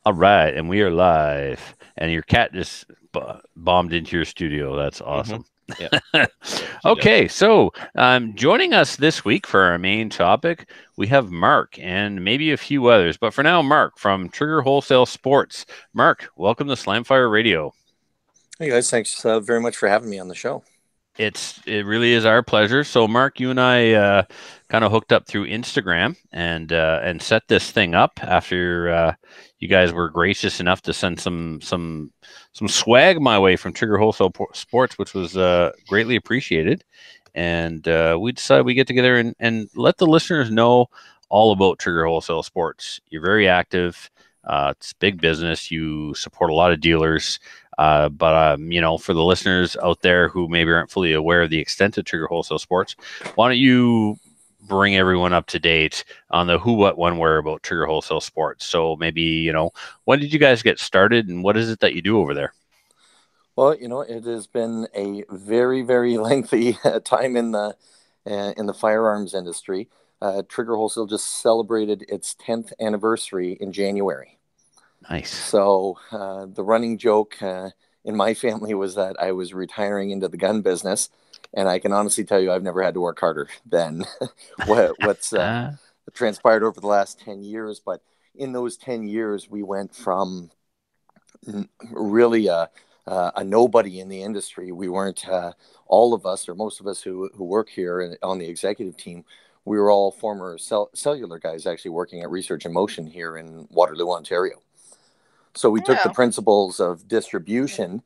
All right, and we are live. And your cat just bombed into your studio. That's Mm-hmm. awesome. Yeah, she does. Okay, so joining us this week for our main topic, we have Mark and maybe a few others. But for now, Mark from Trigger Wholesale Sports. Mark, welcome to Slamfire Radio. Hey guys, thanks very much for having me on the show. It really is our pleasure. So, Mark, you and I kind of hooked up through Instagram and set this thing up after you guys were gracious enough to send some swag my way from Trigger Wholesale Sports, which was greatly appreciated. And we decided we get together and let the listeners know all about Trigger Wholesale Sports. You're very active. It's big business. You support a lot of dealers. But for the listeners out there who maybe aren't fully aware of the extent of Trigger Wholesale Sports, why don't you bring everyone up to date on the who, what, when, where about Trigger Wholesale Sports? So maybe, when did you guys get started and what is it that you do over there? Well, it has been a very, very lengthy time in the firearms industry. Trigger Wholesale just celebrated its 10th anniversary in January. Nice. So the running joke in my family was that I was retiring into the gun business, and I can honestly tell you I've never had to work harder than what's Uh, transpired over the last 10 years. But in those 10 years, we went from really a nobody in the industry. We weren't all of us, or most of us who work here on the executive team. We were all former cellular guys, actually working at Research in Motion here in Waterloo, Ontario. So we took the Oh, principles of distribution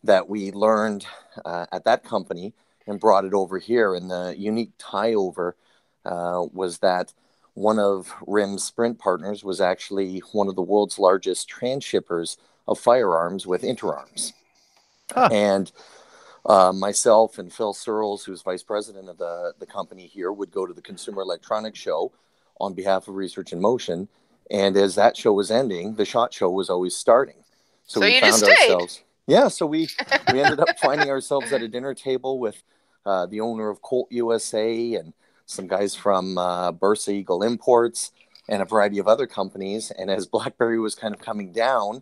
that we learned at that company and brought it over here. And the unique tie over was that one of RIM's sprint partners was actually one of the world's largest transshippers of firearms with Interarms. huh. And myself and Phil Searles, who's vice president of the company here, would go to the Consumer Electronics Show on behalf of Research in Motion. And as that show was ending, the SHOT Show was always starting. So so we you just found stayed. ourselves, yeah, so we ended up finding ourselves at a dinner table with the owner of Colt USA and some guys from Bursa Eagle Imports and a variety of other companies. And as BlackBerry was kind of coming down,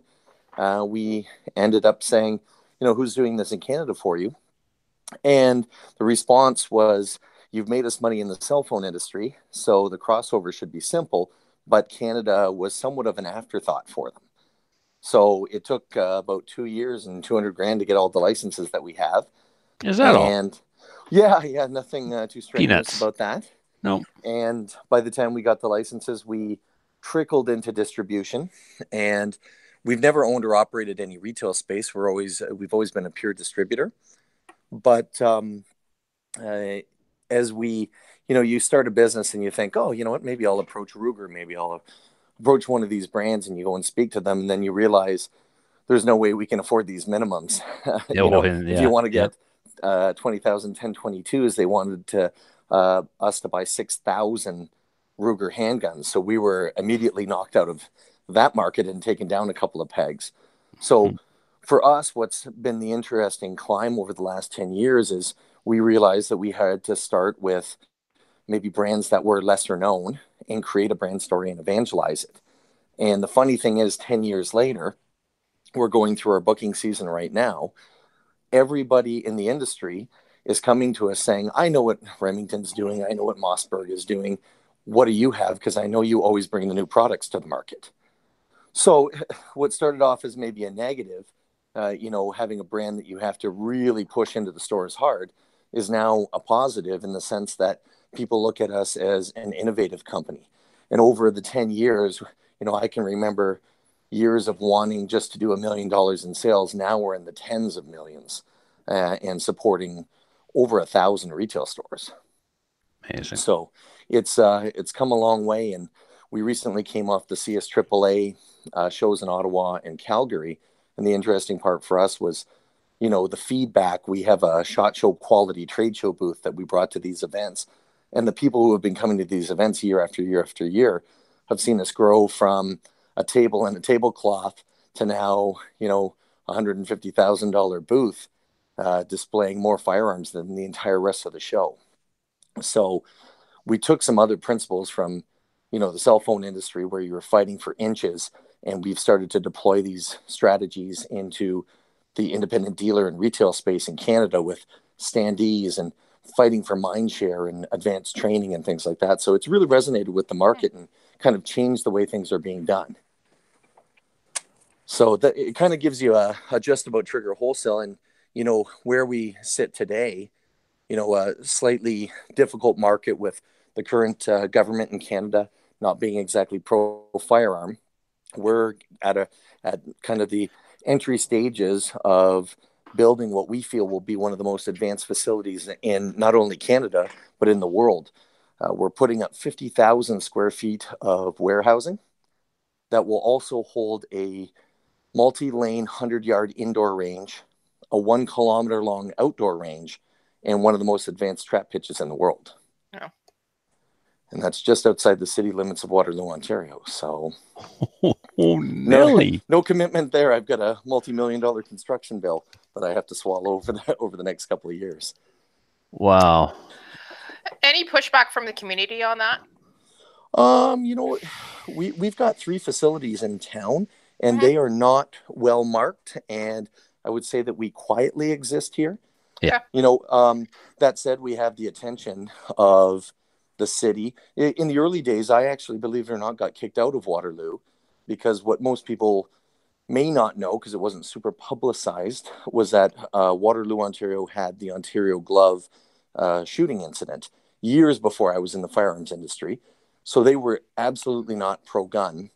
we ended up saying, who's doing this in Canada for you? And the response was, you've made us money in the cell phone industry, so the crossover should be simple. But Canada was somewhat of an afterthought for them. So it took about 2 years and 200 grand to get all the licenses that we have. Is that all? And yeah, nothing too strenuous Peanuts. about that. No. And by the time we got the licenses, we trickled into distribution. And we've never owned or operated any retail space. We've always been a pure distributor. But uh, as we, you start a business and you think, oh, you know what, maybe I'll approach Ruger, maybe I'll approach one of these brands, and you go and speak to them, and then you realize there's no way we can afford these minimums. Yeah, oh, and If you yeah. want to Yep. get 20,000 1022s, they wanted us to buy 6,000 Ruger handguns. So we were immediately knocked out of that market and taken down a couple of pegs. So for us, what's been the interesting climb over the last 10 years is we realized that we had to start with maybe brands that were lesser known and create a brand story and evangelize it. And the funny thing is, 10 years later, we're going through our booking season right now. Everybody in the industry is coming to us saying, I know what Remington's doing. I know what Mossberg is doing. What do you have? Because I know you always bring the new products to the market. So, what started off as maybe a negative, having a brand that you have to really push into the stores hard, is now a positive in the sense that people look at us as an innovative company. And over the 10 years, I can remember years of wanting just to do $1 million in sales. Now we're in the tens of millions and supporting over 1,000 retail stores. Amazing. So it's come a long way, and we recently came off the CS AAA shows in Ottawa and Calgary. And the interesting part for us was, the feedback. We have a SHOT Show quality trade show booth that we brought to these events, and the people who have been coming to these events year after year after year have seen us grow from a table and a tablecloth to now, $150,000 booth displaying more firearms than the entire rest of the show. So we took some other principles from, the cell phone industry where you were fighting for inches And we've started to deploy these strategies into the independent dealer and retail space in Canada with standees and fighting for mind share and advanced training and things like that. So it's really resonated with the market and kind of changed the way things are being done. So that it kind of gives you a just about Trigger Wholesale and, where we sit today, a slightly difficult market with the current government in Canada not being exactly pro firearm. We're at kind of the entry stages of building what we feel will be one of the most advanced facilities in not only Canada but in the world. We're putting up 50,000 square feet of warehousing that will also hold a multi-lane 100-yard indoor range, a 1 kilometer long outdoor range, and one of the most advanced trap pitches in the world. Yeah. And that's just outside the city limits of Waterloo, Ontario. So Nelly. No commitment there. I've got a multi-million-dollar construction bill that I have to swallow over the next couple of years. Wow. Any pushback from the community on that? We've got 3 facilities in town, and they are not well marked. And I would say that we quietly exist here. Yeah. That said, we have the attention of the city. In the early days, I actually, believe it or not, got kicked out of Waterloo because what most people may not know, because it wasn't super publicized, was that Waterloo, Ontario had the Ontario Glove shooting incident years before I was in the firearms industry. So they were absolutely not pro-gun.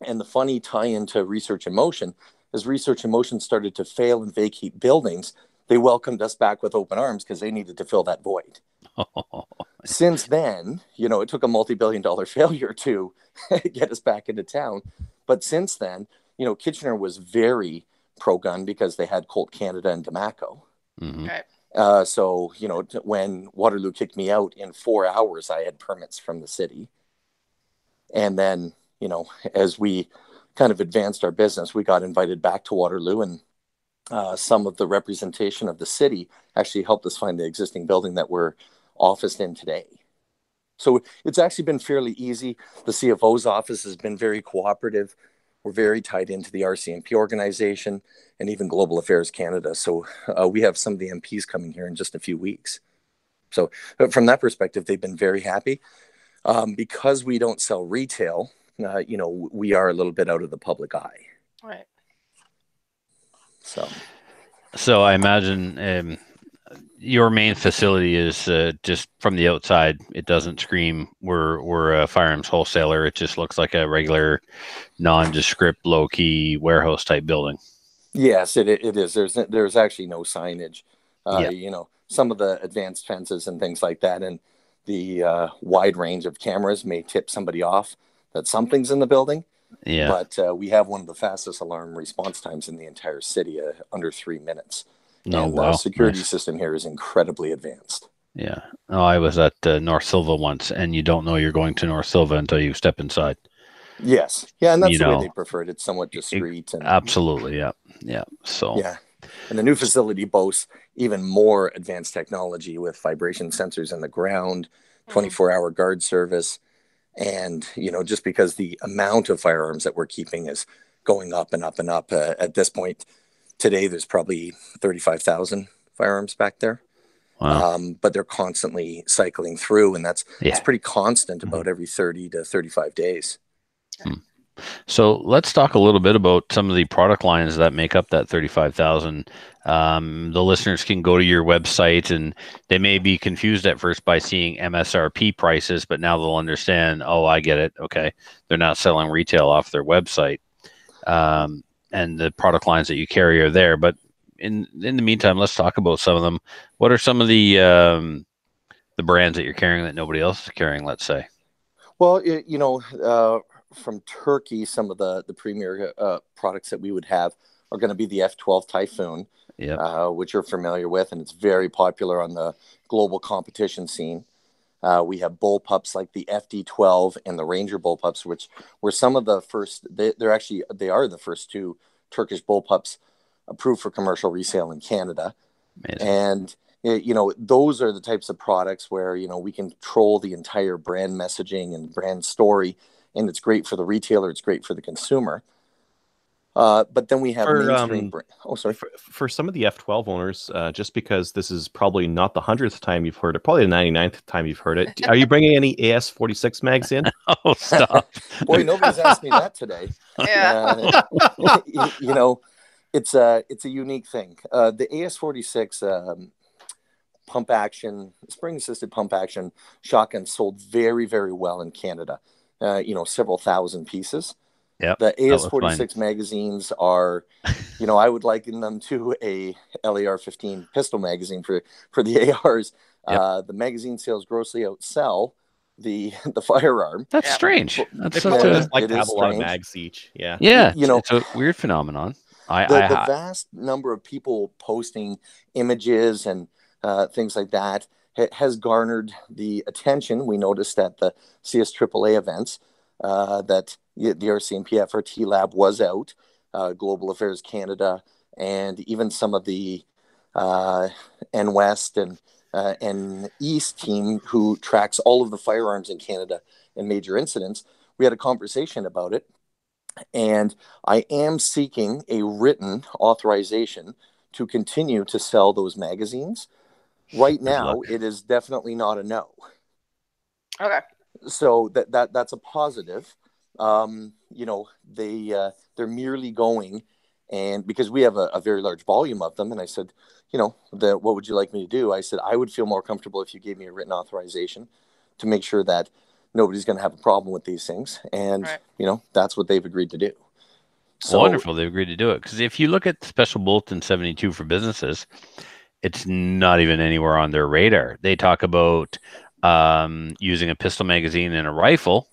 And the funny tie-in to Research in Motion, as Research in Motion started to fail and vacate buildings, they welcomed us back with open arms because they needed to fill that void. Since then, it took a multi-billion-dollar failure to get us back into town. But since then, Kitchener was very pro-gun because they had Colt Canada and Damaco. Mm-hmm. Okay. So, when Waterloo kicked me out, in 4 hours, I had permits from the city. And then, as we kind of advanced our business, we got invited back to Waterloo, and some of the representation of the city actually helped us find the existing building that we're officed in today. So it's actually been fairly easy. The CFO's office has been very cooperative. We're very tied into the RCMP organization and even Global Affairs Canada. So we have some of the MPs coming here in just a few weeks. So from that perspective, they've been very happy. Because we don't sell retail, we are a little bit out of the public eye. Right. So I imagine your main facility is just from the outside. It doesn't scream we're a firearms wholesaler. It just looks like a regular, nondescript, low key warehouse type building. Yes, it is. There's actually no signage. Some of the advanced fences and things like that, and the wide range of cameras may tip somebody off that something's in the building. Yeah. But we have one of the fastest alarm response times in the entire city, under 3 minutes. And wow. The security system here is incredibly advanced. Yeah. Oh, I was at North Silva once, and you don't know you're going to North Silva until you step inside. Yes. Yeah, and that's the way they prefer it. It's somewhat discreet. Absolutely, yeah. Yeah. So yeah. And the new facility boasts even more advanced technology with vibration sensors in the ground, 24-hour guard service. And, just because the amount of firearms that we're keeping is going up and up and up. At this point today, there's probably 35,000 firearms back there. Wow. But they're constantly cycling through, and it's pretty constant, about every 30 to 35 days. So let's talk a little bit about some of the product lines that make up that 35,000. The listeners can go to your website, and they may be confused at first by seeing MSRP prices, but now they'll understand, oh, I get it. Okay. They're not selling retail off their website. And the product lines that you carry are there. But in the meantime, let's talk about some of them. What are some of the brands that you're carrying that nobody else is carrying, let's say? Well, from Turkey, some of the premier products that we would have are going to be the F12 Typhoon, which you're familiar with, and it's very popular on the global competition scene. We have bullpups like the FD12 and the Ranger bullpups, which were some of the first. They are the first 2 Turkish bullpups approved for commercial resale in Canada. Amazing. And those are the types of products where we control the entire brand messaging and brand story, and it's great for the retailer. It's great for the consumer. But then we have mainstream. For some of the F12 owners, just because this is probably not the 100th time you've heard it, probably the 99th time you've heard it, are you bringing any AS46 mags in? Oh, stop. Boy, nobody's asked me that today. Yeah. It's a unique thing. The AS46 pump action, spring assisted pump action shotgun sold very, very well in Canada. Several thousand pieces. Yep, the AS46 magazines are, I would liken them to a LAR-15 pistol magazine for the ARs. Yep. The magazine sales grossly outsell the firearm. That's strange. That's like to have a lot of mags each. Yeah. It's a weird phenomenon. The vast number of people posting images and things like that has garnered the attention. We noticed at the CSAAA events that the RCMP FRT lab was out, Global Affairs Canada, and even some of the NWest and East team who tracks all of the firearms in Canada and major incidents. We had a conversation about it, and I am seeking a written authorization to continue to sell those magazines. Right now, it is definitely not a no. Okay. So that's a positive. They're merely going, and because we have a very large volume of them, and I said, what would you like me to do? I said, I would feel more comfortable if you gave me a written authorization to make sure that nobody's going to have a problem with these things. And, right. That's what they've agreed to do. So wonderful. They've agreed to do it. Because if you look at Special Bulletin 72 for businesses, it's not even anywhere on their radar. They talk about using a pistol magazine and a rifle,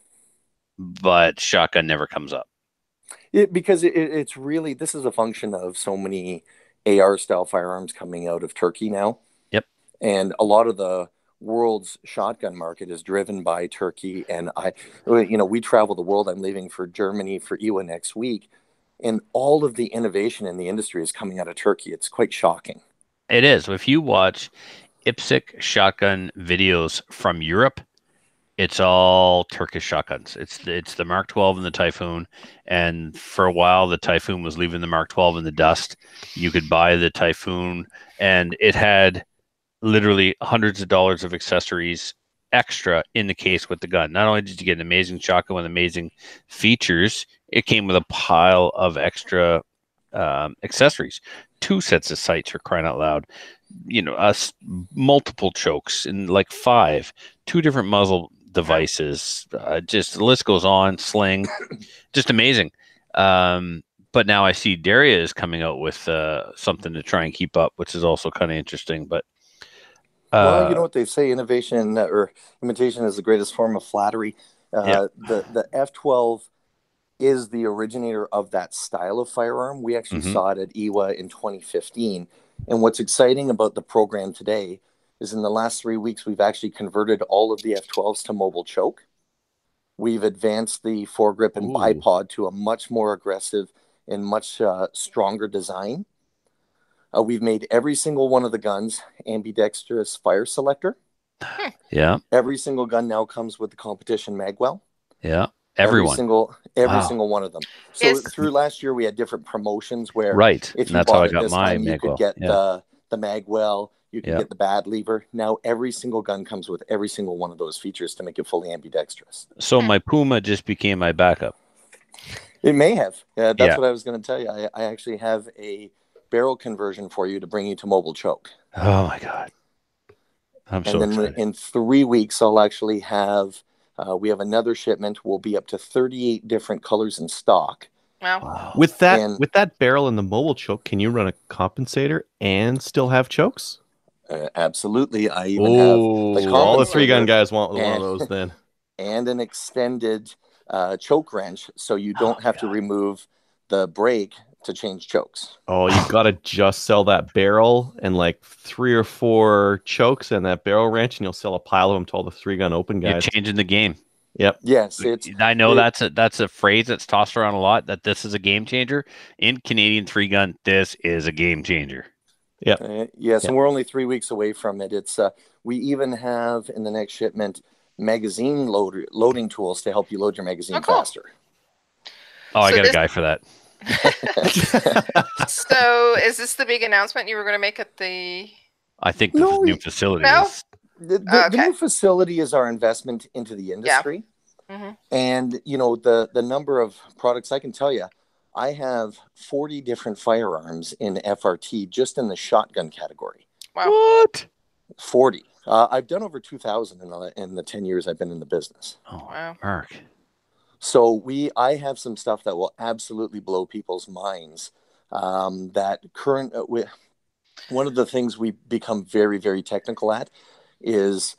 but shotgun never comes up. Because it's really, this is a function of so many AR style firearms coming out of Turkey now. Yep. And a lot of the world's shotgun market is driven by Turkey. And we travel the world. I'm leaving for Germany for EWA next week. And all of the innovation in the industry is coming out of Turkey. It's quite shocking. It is. If you watch IPSC shotgun videos from Europe, it's all Turkish shotguns. It's the Mark 12 and the Typhoon. And for a while, the Typhoon was leaving the Mark 12 in the dust. You could buy the Typhoon, and it had literally hundreds of dollars of accessories extra in the case with the gun. Not only did you get an amazing shotgun with amazing features, it came with a pile of extra accessories. 2 sets of sights, for crying out loud. Multiple chokes and like 5, 2 different muzzle devices. Just the list goes on. Sling, just amazing. But now I see Daria is coming out with something to try and keep up, which is also kind of interesting. But well, you know what they say: innovation or imitation is the greatest form of flattery. The F12 is the originator of that style of firearm. We actually saw it at EWA in 2015. And what's exciting about the program today is in the last 3 weeks, we've actually converted all of the F12s to mobile choke. We've advanced the foregrip and bipod to a much more aggressive and much stronger design. We've made every single one of the guns ambidextrous fire selector. Yeah. Every single gun now comes with the competition magwell. Yeah. Every single one of them. So through last year, we had different promotions where if you bought it this time, you could get the magwell, you can get the bad lever. Now every single gun comes with every single one of those features to make it fully ambidextrous. So my Puma just became my backup. It may have. That's what I was going to tell you. I actually have a barrel conversion for you to bring you to mobile choke. Oh my God. I'm so excited. In 3 weeks, I'll actually have... we have another shipment. We'll be up to 38 different colors in stock. Wow. With that barrel and the mobile choke, can you run a compensator and still have chokes? Absolutely. I even have the all the 3-gun guys want one of those then. And an extended choke wrench, so you don't have to remove the brake to change chokes. Oh, you've got to just sell that barrel and like 3 or 4 chokes and that barrel wrench, and you'll sell a pile of them to all the 3-gun open guys. You're changing the game. Yep. Yes, I know that's a phrase that's tossed around a lot, that this is a game changer. In Canadian 3-gun, this is a game changer. Yes, and we're only 3 weeks away from it. It's we even have in the next shipment magazine loading tools to help you load your magazine faster. Oh, I got a guy for that. So is this the big announcement you were going to make at the... I think the new facility is... The new facility is our investment into the industry. Yeah. And, you know, the number of products, I can tell you, I have 40 different firearms in FRT just in the shotgun category. Wow. What? 40. I've done over 2,000 in the 10 years I've been in the business. Oh, wow. Mark. So I have some stuff that will absolutely blow people's minds. One of the things we become very, very technical at is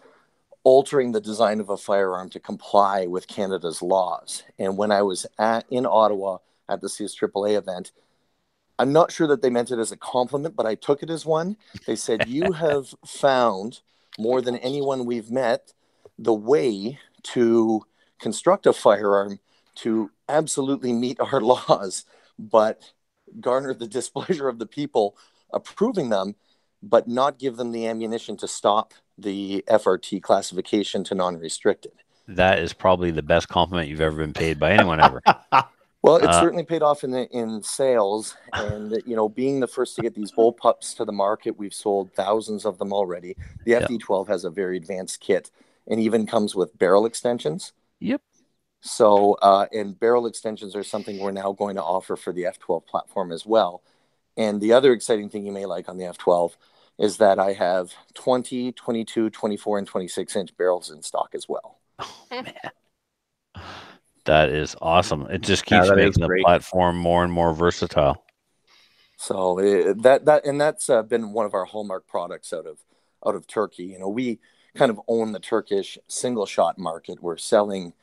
altering the design of a firearm to comply with Canada's laws. And when I was in Ottawa at the CSAAA event, I'm not sure that they meant it as a compliment, but I took it as one. They said, you have found, more than anyone we've met, the way to construct a firearm to absolutely meet our laws, but garner the displeasure of the people approving them, but not give them the ammunition to stop the FRT classification to non-restricted. That is probably the best compliment you've ever been paid by anyone ever. Well, it certainly paid off in sales, and you know, being the first to get these bullpups to the market, we've sold thousands of them already. The FD12 has a very advanced kit, and even comes with barrel extensions. Yep. So, and barrel extensions are something we're now going to offer for the F12 platform as well. And the other exciting thing you may like on the F12 is that I have 20, 22, 24, and 26-inch barrels in stock as well. Oh, man. That is awesome. It just keeps making the platform more and more versatile. So that's been one of our hallmark products out of Turkey. You know, we kind of own the Turkish single shot market. We're selling,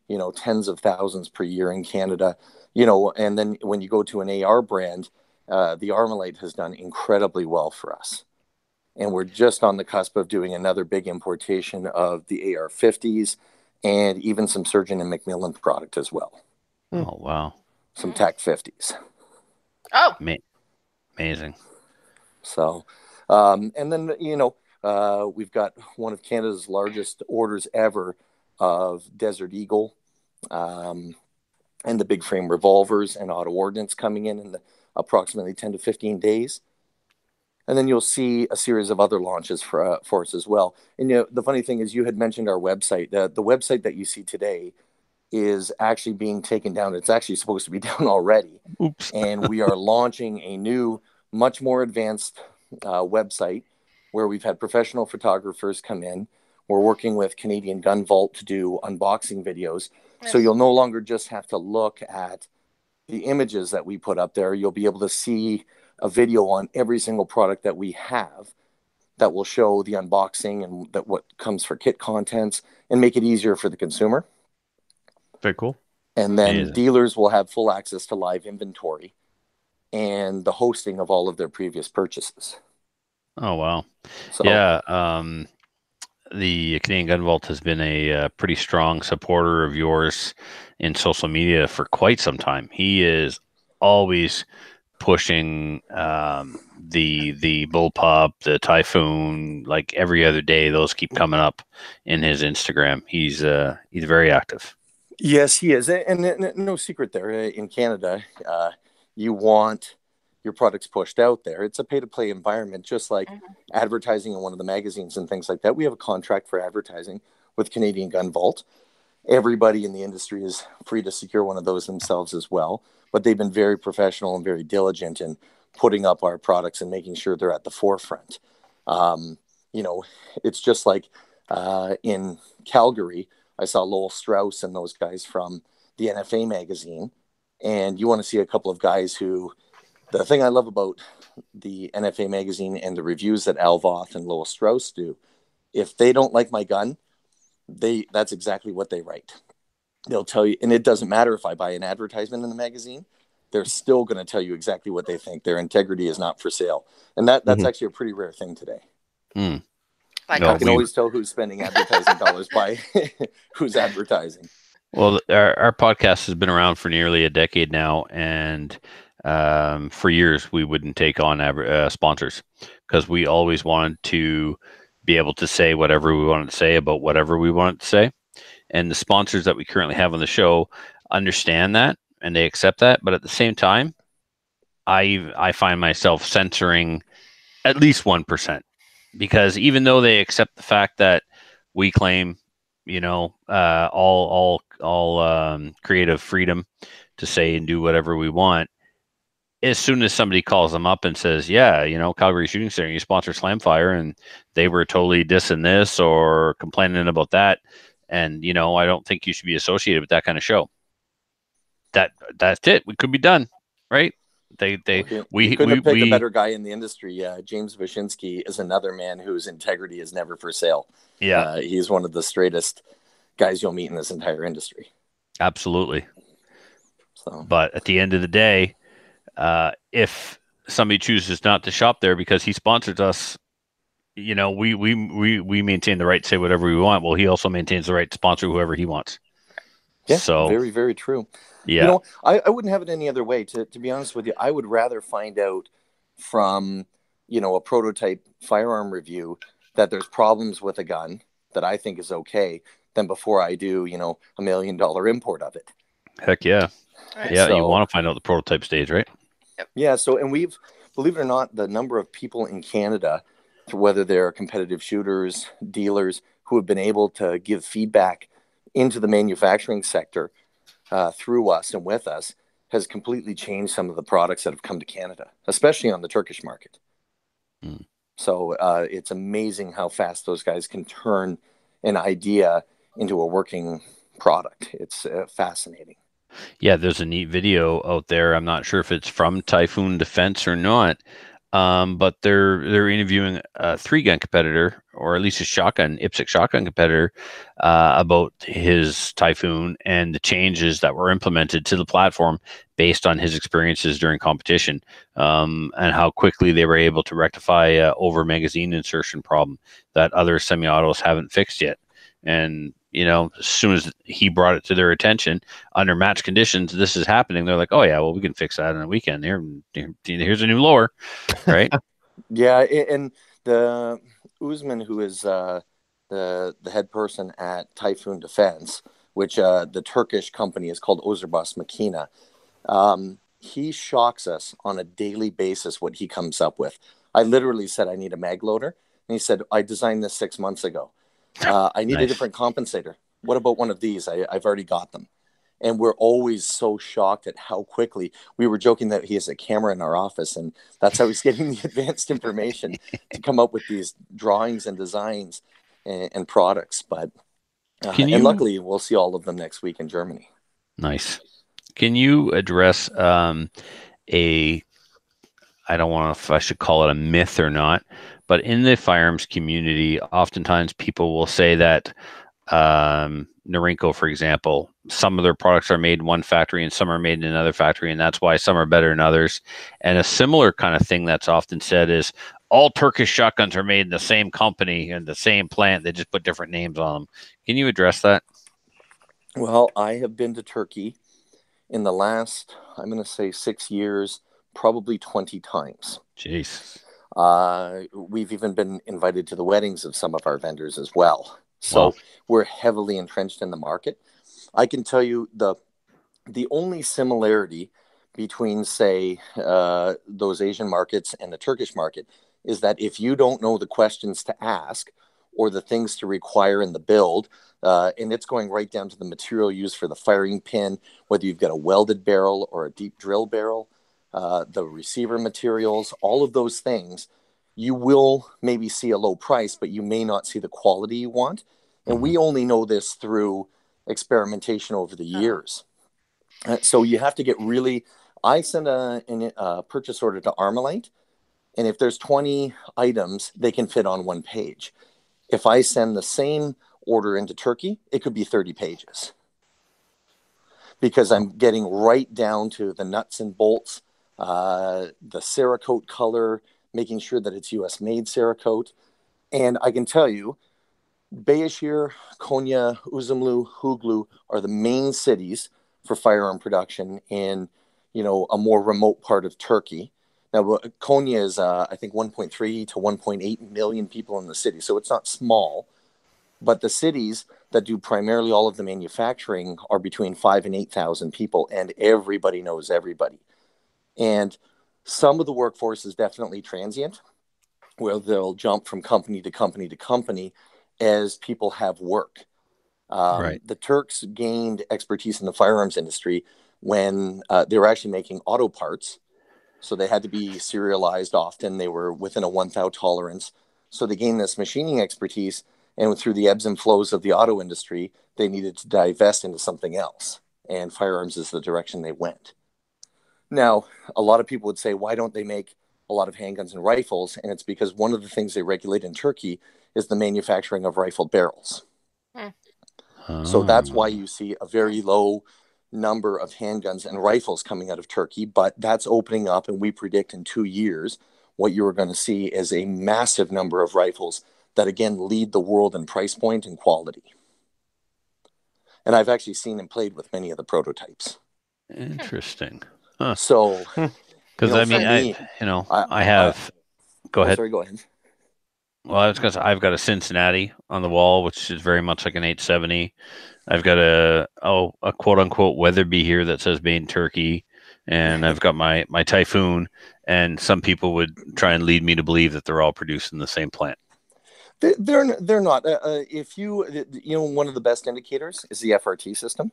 you know, tens of thousands per year in Canada. You know, and then when you go to an AR brand, the Armalite has done incredibly well for us. And we're just on the cusp of doing another big importation of the AR-50s and even some Surgeon and Macmillan product as well. Oh, wow. Some TAC-50s. Oh. Amazing. So, and then, you know, we've got one of Canada's largest orders ever of Desert Eagle and the big frame revolvers and auto ordnance coming in the approximately 10 to 15 days. And then you'll see a series of other launches for us as well. And you know, the funny thing is, you had mentioned our website. The website that you see today is actually being taken down. It's actually supposed to be down already. Oops. And we are launching a new, much more advanced website where we've had professional photographers come in. We're working with Canadian Gun Vault to do unboxing videos. Yes. So you'll no longer just have to look at the images that we put up there. You'll be able to see a video on every single product that we have that will show the unboxing and that what comes for kit contents and make it easier for the consumer. Very cool. And then dealers will have full access to live inventory and the hosting of all of their previous purchases. Oh, wow. So, yeah. The Canadian Gun Vault has been a pretty strong supporter of yours in social media for quite some time. He is always pushing the bullpup, the Typhoon, like every other day. Those keep coming up in his Instagram. He's very active. Yes, he is, and no secret there. In Canada, you want your products pushed out there. It's a pay-to-play environment, just like advertising in one of the magazines and things like that. We have a contract for advertising with Canadian Gun Vault. Everybody in the industry is free to secure one of those themselves as well. But they've been very professional and very diligent in putting up our products and making sure they're at the forefront. You know, it's just like in Calgary, I saw Lowell Strauss and those guys from the NFA magazine. And you want to see a couple of guys who, the thing I love about the NFA magazine and the reviews that Al Voth and Lowell Strauss do, if they don't like my gun, that's exactly what they write. They'll tell you, and it doesn't matter if I buy an advertisement in the magazine, they're still going to tell you exactly what they think. Their integrity is not for sale. And that's actually a pretty rare thing today. Like I can always tell who's spending advertising dollars by who's advertising. Well, our podcast has been around for nearly a decade now, and for years we wouldn't take on sponsors because we always wanted to be able to say whatever we wanted to say about whatever we wanted to say. and the sponsors that we currently have on the show understand that and they accept that. But at the same time, I find myself censoring at least 1%, because even though they accept the fact that we claim, all creative freedom to say and do whatever we want, as soon as somebody calls them up and says, yeah, Calgary Shooting Center, you sponsor Slamfire, and they were totally dissing this or complaining about that, and I don't think you should be associated with that kind of show. That's it. We could be done, right? You couldn't have picked a better guy in the industry. James Wyszynski is another man whose integrity is never for sale. Yeah, he's one of the straightest guys you'll meet in this entire industry. Absolutely. But at the end of the day, if somebody chooses not to shop there because he sponsors us, we maintain the right to say whatever we want. Well, he also maintains the right to sponsor whoever he wants. Yeah, so very, very true. Yeah, I wouldn't have it any other way. To be honest with you, I would rather find out from a prototype firearm review that there's problems with a gun that I think is okay than before I do $1 million import of it. Heck yeah. Right. Yeah, so, you want to find out the prototype stage, right? Yeah, so, and we've, believe it or not, the number of people in Canada, whether they're competitive shooters, dealers, who have been able to give feedback into the manufacturing sector through us and with us, has completely changed some of the products that have come to Canada, especially on the Turkish market. Mm. So it's amazing how fast those guys can turn an idea into a working product. It's fascinating. Yeah, there's a neat video out there. I'm not sure if it's from Typhoon Defense or not, but they're interviewing a 3-gun competitor, or at least a IPSC shotgun competitor, about his Typhoon and the changes that were implemented to the platform based on his experiences during competition, and how quickly they were able to rectify over magazine insertion problem that other semi-autos haven't fixed yet. And as soon as he brought it to their attention under match conditions, this is happening. They're like, oh yeah, well, we can fix that in a weekend. Here's a new lower, right? Yeah. And the Usman, who is the head person at Typhoon Defense, which the Turkish company is called Ozerbas Makina. He shocks us on a daily basis what he comes up with. I literally said, I need a mag loader. And he said, I designed this 6 months ago. I need a different compensator. What about one of these? I've already got them. And we're always so shocked at how quickly. We were joking that he has a camera in our office, and that's how he's getting the advanced information to come up with these drawings and designs and products. But and luckily, we'll see all of them next week in Germany. Nice. Can you address I don't know if I should call it a myth or not, but in the firearms community, oftentimes people will say that Norinco, for example, some of their products are made in one factory and some are made in another factory, and that's why some are better than others. And a similar kind of thing that's often said is all Turkish shotguns are made in the same company and the same plant. They just put different names on them. Can you address that? Well, I have been to Turkey in the last, I'm going to say 6 years, probably 20 times. Jeez. We've even been invited to the weddings of some of our vendors as well. So we're heavily entrenched in the market. I can tell you the only similarity between, say, those Asian markets and the Turkish market is that if you don't know the questions to ask or the things to require in the build, and it's going right down to the material used for the firing pin, whether you've got a welded barrel or a deep drill barrel, the receiver materials, all of those things, you will maybe see a low price, but you may not see the quality you want. And we only know this through experimentation over the years. So you have to get really, I send a purchase order to Armalite, and if there's 20 items, they can fit on one page. If I send the same order into Turkey, it could be 30 pages. Because I'm getting right down to the nuts and bolts, the Cerakote color, making sure that it's US made Cerakote. And I can tell you, Bayashir, Konya, Uzumlu, Huglu are the main cities for firearm production in, a more remote part of Turkey. Now, Konya is, I think, 1.3 to 1.8 million people in the city, so it's not small. But the cities that do primarily all of the manufacturing are between 5 and 8,000 people, and everybody knows everybody. And some of the workforce is definitely transient, where they'll jump from company to company to company as people have work. Right. The Turks gained expertise in the firearms industry when they were actually making auto parts. So they had to be serialized often. They were within a 1 thou tolerance. So they gained this machining expertise. And through the ebbs and flows of the auto industry, they needed to divest into something else. And firearms is the direction they went. Now, a lot of people would say, why don't they make a lot of handguns and rifles? And it's because one of the things they regulate in Turkey is the manufacturing of rifled barrels. So that's why you see a very low number of handguns and rifles coming out of Turkey, but that's opening up, and we predict in 2 years what you are going to see is a massive number of rifles that again lead the world in price point and quality. And I've actually seen and played with many of the prototypes. Interesting. Huh. So, Because I mean, I have. Go ahead. Sorry, go ahead. Well, I was going to say, I've got a Cincinnati on the wall, which is very much like an 870. I've got a quote unquote Weatherby here that says made in Turkey, and I've got my Typhoon. And some people would try and lead me to believe that they're all produced in the same plant. They're not. If you one of the best indicators is the FRT system.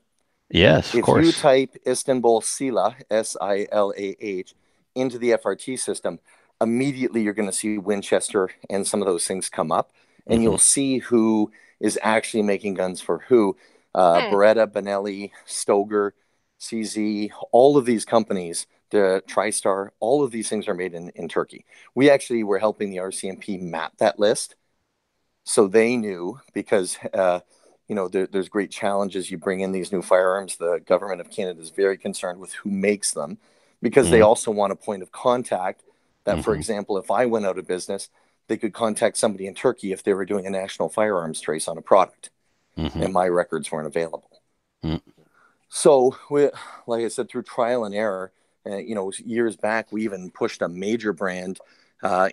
Yes, of course. If you type Istanbul Silah, Silah, into the FRT system, immediately you're going to see Winchester and some of those things come up, and you'll see who is actually making guns for who. Beretta, Benelli, Stoeger, CZ, all of these companies, the TriStar, all of these things are made in Turkey. We actually were helping the RCMP map that list. So they knew, because there's great challenges. You bring in these new firearms. The government of Canada is very concerned with who makes them, because they also want a point of contact that, for example, if I went out of business, they could contact somebody in Turkey if they were doing a national firearms trace on a product, and my records weren't available. So, like I said, through trial and error, years back, we even pushed a major brand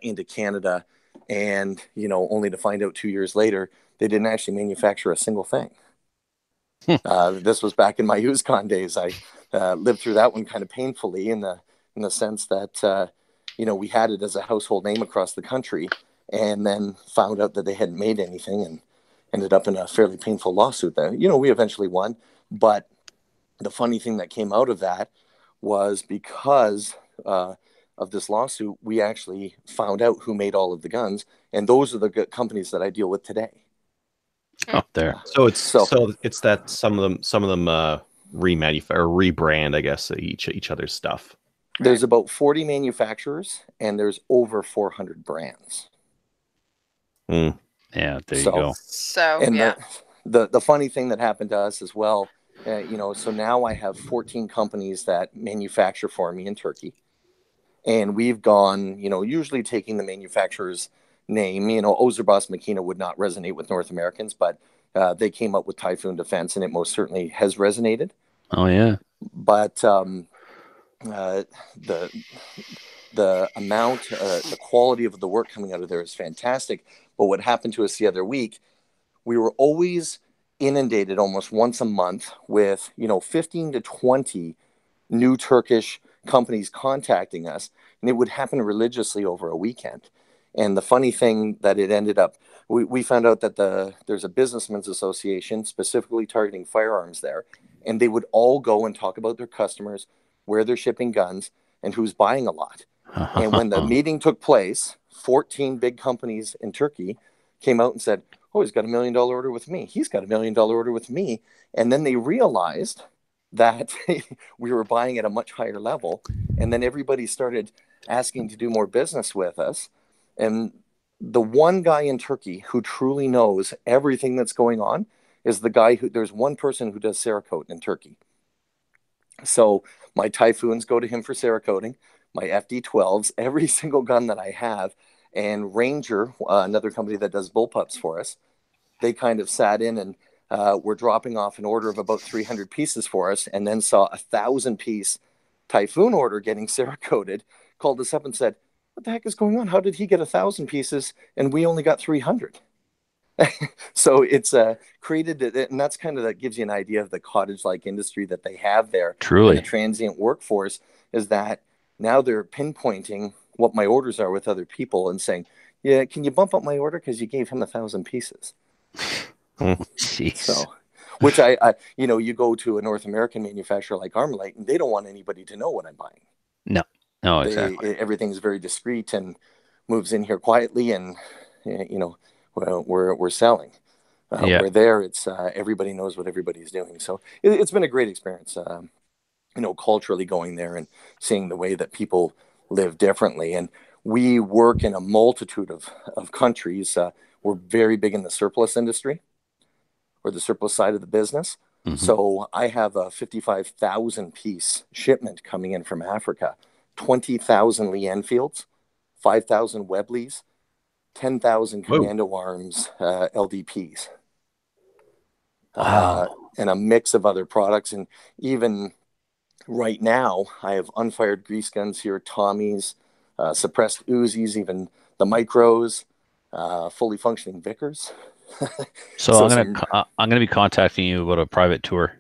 into Canada, and only to find out 2 years later they didn't actually manufacture a single thing. This was back in my USCon days. I lived through that one kind of painfully, in the sense that we had it as a household name across the country, and then found out that they hadn't made anything, and ended up in a fairly painful lawsuit. That we eventually won, but the funny thing that came out of that was, because of this lawsuit, we actually found out who made all of the guns, and those are the companies that I deal with today. Oh, there. So it's that some of them remanufacture or rebrand, I guess, each other's stuff. There's about 40 manufacturers, and there's over 400 brands. Yeah, there you go. So, and yeah. The funny thing that happened to us as well, so now I have 14 companies that manufacture for me in Turkey. And we've gone, usually taking the manufacturer's name. Ozerbos Makina would not resonate with North Americans, but they came up with Typhoon Defense, and it most certainly has resonated. Oh, yeah. But the amount, the quality of the work coming out of there is fantastic. But what happened to us the other week, we were always inundated almost once a month with 15 to 20 new Turkish companies contacting us, and it would happen religiously over a weekend. And the funny thing that it ended up, we found out that there's a businessmen's association specifically targeting firearms there, and they would all go and talk about their customers, where they're shipping guns, and who's buying a lot. And when the meeting took place, 14 big companies in Turkey came out and said, oh, he's got $1 million order with me. He's got $1 million order with me. And then they realized that we were buying at a much higher level. And then everybody started asking to do more business with us. And the one guy in Turkey who truly knows everything that's going on is the guy there's one person who does Cerakote in Turkey. So my Typhoons go to him for Cerakoting, my FD12s, every single gun that I have, and Ranger, another company that does bullpups for us, they kind of sat in and were dropping off an order of about 300 pieces for us, and then saw a 1,000-piece Typhoon order getting Cerakoted, called us up and said, what the heck is going on? How did he get 1,000 pieces and we only got 300? So it's created, and that's kind of, that gives you an idea of the cottage-like industry that they have there, and the Truly. transient workforce, is that now they're pinpointing what my orders are with other people and saying, yeah, can you bump up my order because you gave him 1,000 pieces? Jeez. So, which you go to a North American manufacturer like Armalite, and they don't want anybody to know what I'm buying. No. No, exactly. Everything's very discreet and moves in here quietly, and well, we're selling. Yeah. Where there, it's everybody knows what everybody's doing. So it's been a great experience, culturally going there and seeing the way that people live differently. And we work in a multitude of countries. We're very big in the surplus industry, or the surplus side of the business. Mm-hmm. So I have a 55,000 piece shipment coming in from Africa, 20,000 Lee Enfields, 5,000 Webleys, 10,000 Commando Arms LDPs. Wow. And a mix of other products. And even right now, I have unfired grease guns here, Tommies, suppressed Uzis, even the micros, fully functioning Vickers. So I'm gonna be contacting you about a private tour.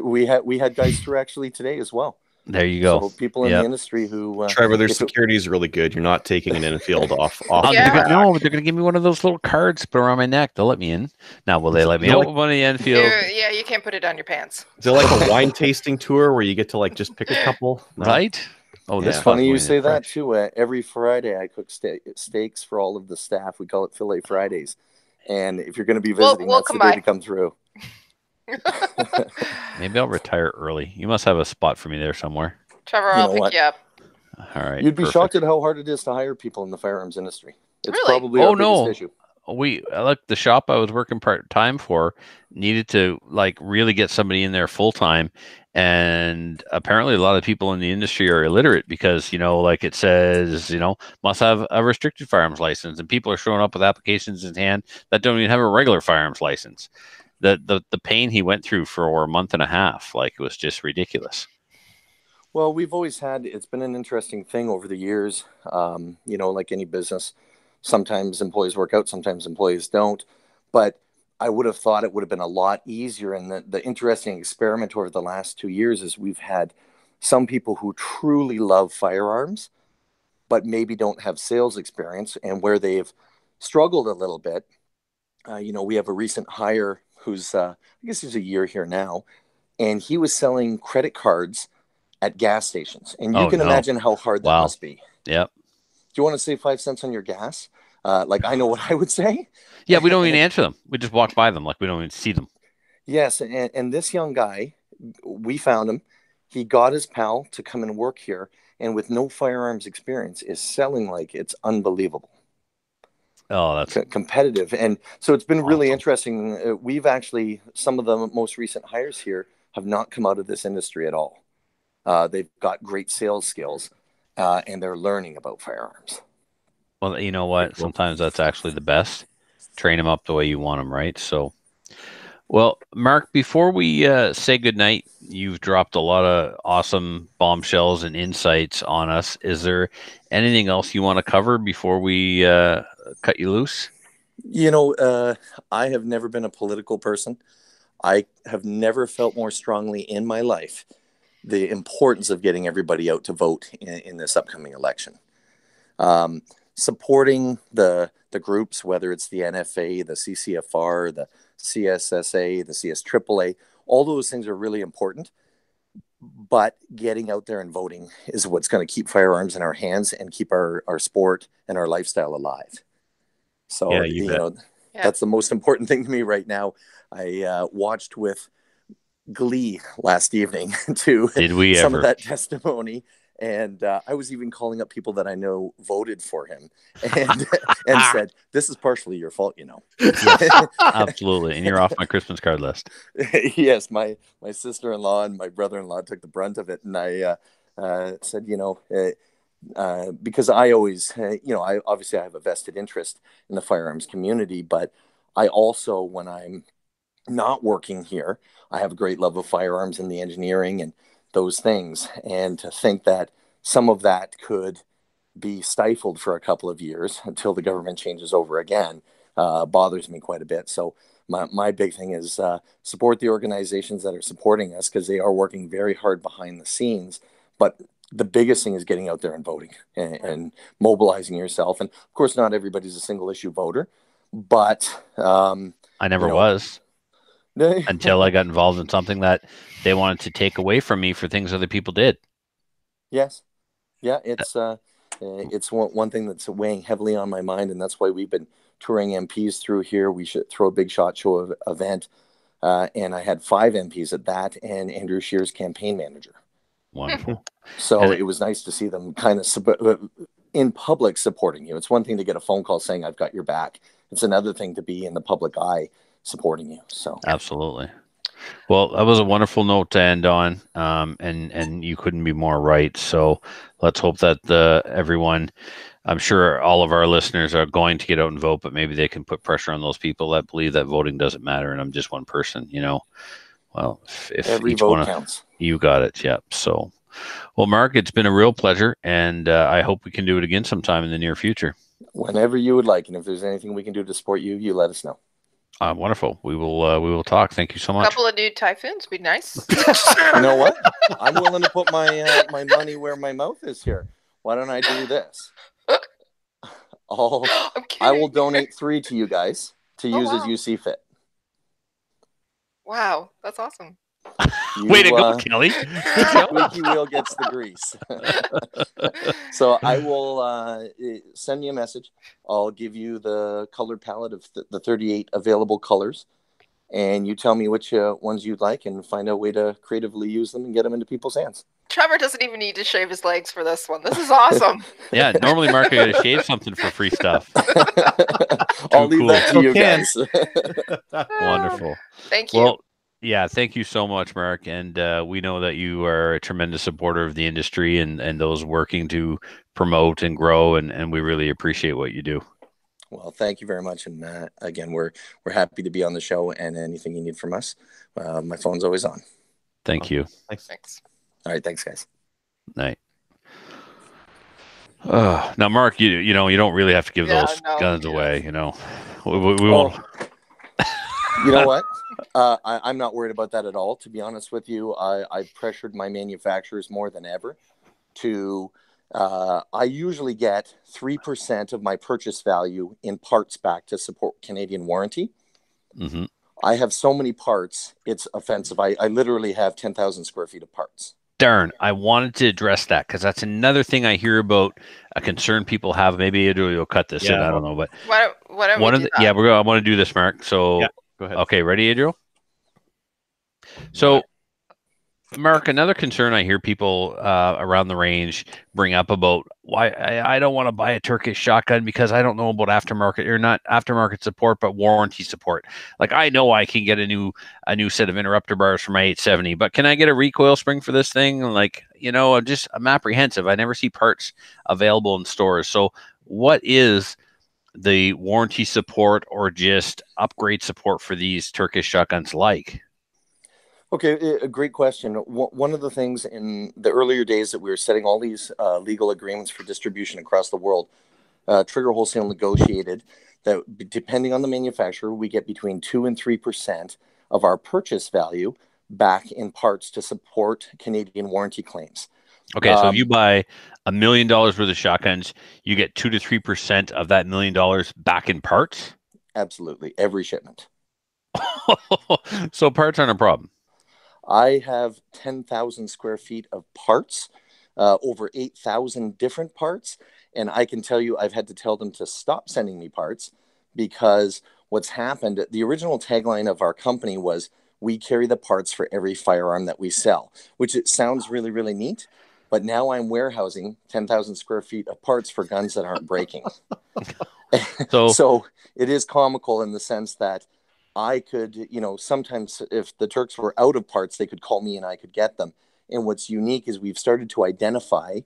We had guys through actually today as well. There you go. So people in the industry who Trevor, their security is really good. You're not taking an Enfield off. No, but they're gonna give me one of those little cards to put around my neck. They'll let me in. Now, will they let me out one of the Enfield? Yeah, you can't put it on your pants. Is it like a wine tasting tour where you get to just pick a couple? No. Right? Oh, this funny you say that too. Every Friday I cook steaks for all of the staff. We call it Filet Fridays. And if you're going to be visiting, that's the day to come through. Maybe I'll retire early. You must have a spot for me there somewhere. Trevor, I'll pick you up. All right. You'd be shocked at how hard it is to hire people in the firearms industry. It's really? Probably our biggest issue. The shop I was working part-time for needed to really get somebody in there full-time, and apparently a lot of people in the industry are illiterate because it says must have a restricted firearms license, and people are showing up with applications in hand that don't even have a regular firearms license. The pain he went through for a month and a half, it was just ridiculous. Well, we've always it's been an interesting thing over the years. Like any business, sometimes employees work out, sometimes employees don't. But I would have thought it would have been a lot easier. And the interesting experiment over the last 2 years is we've had some people who truly love firearms, but maybe don't have sales experience, and where they've struggled a little bit. We have a recent hire who's, I guess he's a year here now, and he was selling credit cards at gas stations. And you can imagine how hard that must be. Yep. Do you want to save 5 cents on your gas? I know what I would say. Yeah, we don't even answer them. We just walk by them we don't even see them. Yes, and this young guy, we found him. He got his pal to come and work here, and with no firearms experience, is selling like it's unbelievable. Oh, that's competitive. And so it's been really interesting. We've actually, some of the most recent hires here have not come out of this industry at all. They've got great sales skills, and they're learning about firearms. Well, you know what? Sometimes that's actually the best. Train them up the way you want them, right? So, well, Mark, before we say goodnight, you've dropped a lot of awesome bombshells and insights on us. Is there anything else you want to cover before we cut you loose? I have never been a political person. I have never felt more strongly in my life the importance of getting everybody out to vote in this upcoming election. Supporting the groups, whether it's the NFA, the CCFR, the CSSA, the CSAAA, all those things are really important. But getting out there and voting is what's going to keep firearms in our hands and keep our sport and our lifestyle alive. So, that's the most important thing to me right now. I watched with glee last evening to some of that testimony. And I was even calling up people that I know voted for him and said, this is partially your fault, Yes, absolutely. And you're off my Christmas card list. Yes, my sister-in-law and my brother-in-law took the brunt of it. And I said, because I always, I obviously I have a vested interest in the firearms community, but I also, when I'm not working here, I have a great love of firearms and the engineering and those things. And to think that some of that could be stifled for a couple of years until the government changes over again, bothers me quite a bit. So my big thing is support the organizations that are supporting us, because they are working very hard behind the scenes. But the biggest thing is getting out there and voting and mobilizing yourself. And of course, not everybody's a single issue voter, but I never was until I got involved in something that they wanted to take away from me for things other people did. Yes. Yeah, it's one thing that's weighing heavily on my mind, and that's why we've been touring MPs through here. We should throw a big SHOT Show event, and I had 5 MPs at that, and Andrew Scheer's campaign manager. Wonderful. So it was nice to see them kind of in public supporting you. It's one thing to get a phone call saying I've got your back. It's another thing to be in the public eye supporting you. So absolutely. Well, that was a wonderful note to end on, and you couldn't be more right. So let's hope that everyone, I'm sure all of our listeners are going to get out and vote, but maybe they can put pressure on those people that believe that voting doesn't matter and I'm just one person, Well, if every each vote one counts. You got it. Yeah. So, well, Mark, it's been a real pleasure, and I hope we can do it again sometime in the near future. Whenever you would like, and if there's anything we can do to support you, you let us know. Wonderful. We will talk. Thank you so much. A couple of new typhoons would be nice. You know what? I'm willing to put my my money where my mouth is here. Why don't I do this? I will donate 3 to you guys to use as you see fit. Wow, that's awesome. Way to go, Kelly. Squeaky wheel gets the grease. So I will send you a message. I'll give you the color palette of the 38 available colors, and you tell me which ones you'd like, and find a way to creatively use them and get them into people's hands. Trevor doesn't even need to shave his legs for this one. This is awesome. Yeah, normally Mark, I gotta shave something for free stuff. I'll leave that to you guys. Wonderful. Thank you. Well, yeah, thank you so much, Mark. And we know that you are a tremendous supporter of the industry and those working to promote and grow, and we really appreciate what you do. Well, thank you very much. And again, we're happy to be on the show, and anything you need from us, my phone's always on. Thank you. Thanks. All right, thanks, guys. Night. Now, Mark, you don't really have to give those guns away. We won't. You know what? I'm not worried about that at all. To be honest with you, I've pressured my manufacturers more than ever to. I usually get 3% of my purchase value in parts back to support Canadian warranty. Mm-hmm. I have so many parts, it's offensive. I literally have 10,000 square feet of parts. Darn, I wanted to address that because that's another thing I hear about, a concern people have. Maybe you'll cut this in, I don't know, but why don't we do that? Yeah, I want to do this, Mark. So go ahead. Okay, ready, Adriel? So, Mark, another concern I hear people around the range bring up about why I don't want to buy a Turkish shotgun because I don't know about aftermarket, or not aftermarket support, but warranty support. Like, I know I can get a new set of interrupter bars for my 870, but can I get a recoil spring for this thing? Like, I'm apprehensive. I never see parts available in stores. So what is the warranty support or just upgrade support for these Turkish shotguns like? Okay, a great question. One of the things in the earlier days that we were setting all these legal agreements for distribution across the world, Trigger Wholesale negotiated that depending on the manufacturer, we get between 2 and 3% of our purchase value back in parts to support Canadian warranty claims. Okay, so if you buy $1 million worth of shotguns, you get 2 to 3% of that $1 million back in parts? Absolutely, every shipment. So parts aren't a problem. I have 10,000 square feet of parts, over 8,000 different parts. And I can tell you, I've had to tell them to stop sending me parts because what's happened, the original tagline of our company was, we carry the parts for every firearm that we sell, which it sounds really, really neat. But now I'm warehousing 10,000 square feet of parts for guns that aren't breaking. So it is comical in the sense that I could, sometimes if the Turks were out of parts, they could call me and I could get them. And what's unique is we've started to identify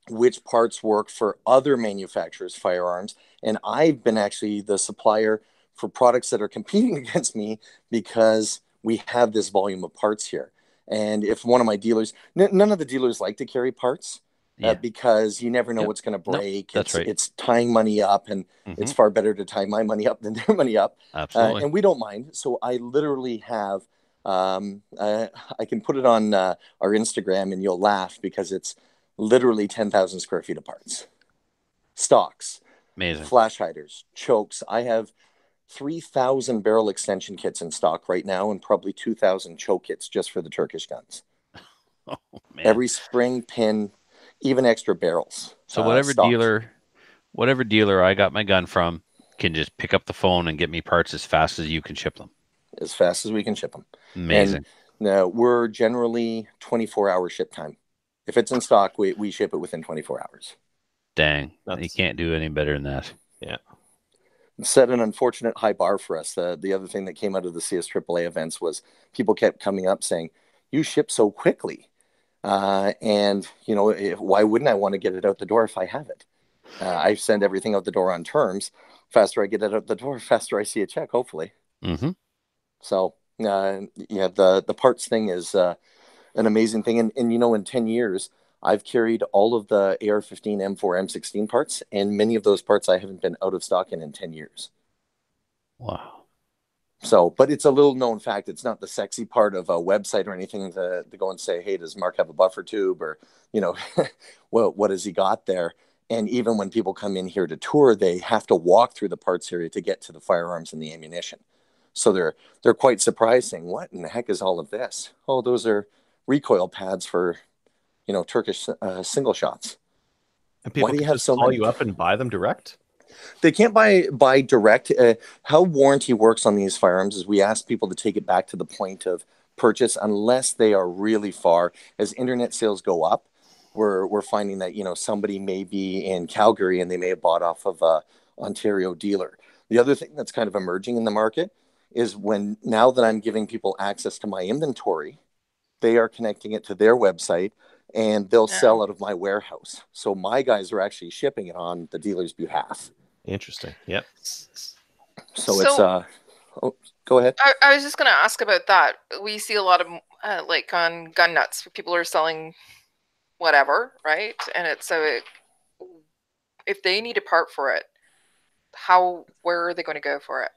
which parts work for other manufacturers' firearms. And I've been actually the supplier for products that are competing against me because we have this volume of parts here. And if one of my dealers, none of the dealers like to carry parts, Yeah. because you never know Yep. what's going to Nope, break. that's right. It's tying money up, and it's far better to tie my money up than their money up. Absolutely. And we don't mind. So I literally have, I can put it on our Instagram, and you'll laugh because it's literally 10,000 square feet of parts, stocks, Amazing. flash hiders, chokes. I have 3,000 barrel extension kits in stock right now, and probably 2,000 choke kits just for the Turkish guns. Oh man. Every spring, pin, even extra barrels. So whatever stocked. dealer I got my gun from can just pick up the phone and get me parts as fast as you can ship them. As fast as we can ship them. Amazing. And we're generally 24-hour ship time. If it's in stock, we ship it within 24 hours. Dang. You can't do any better than that. Yeah. Set an unfortunate high bar for us. The other thing that came out of the CSAAA events was people kept coming up saying, you ship so quickly. And, why wouldn't I want to get it out the door if I have it? I send everything out the door on terms. Faster I get it out the door, faster I see a check, hopefully. Mm-hmm. So, the parts thing is an amazing thing. And in 10 years, I've carried all of the AR-15, M4, M16 parts, and many of those parts I haven't been out of stock in 10 years. Wow. So, but it's a little known fact. It's not the sexy part of a website or anything to go and say, hey, does Mark have a buffer tube, or, well, what has he got there? And even when people come in here to tour, they have to walk through the parts area to get to the firearms and the ammunition. So they're quite surprised, saying, what in the heck is all of this? Oh, those are recoil pads for, Turkish single shots. And people Why do you can have just so call many? you up and buy them direct? They can't buy direct. How warranty works on these firearms is we ask people to take it back to the point of purchase unless they are really far. As internet sales go up, we're finding that somebody may be in Calgary and they may have bought off of a Ontario dealer. The other thing that's kind of emerging in the market is now that I'm giving people access to my inventory, they are connecting it to their website and they'll sell out of my warehouse. So my guys are actually shipping it on the dealer's behalf. Interesting. Yep. So it's go ahead. I was just going to ask about that. We see a lot of like on gun nuts, people are selling whatever, right? And if they need a part for it, where are they going to go for it?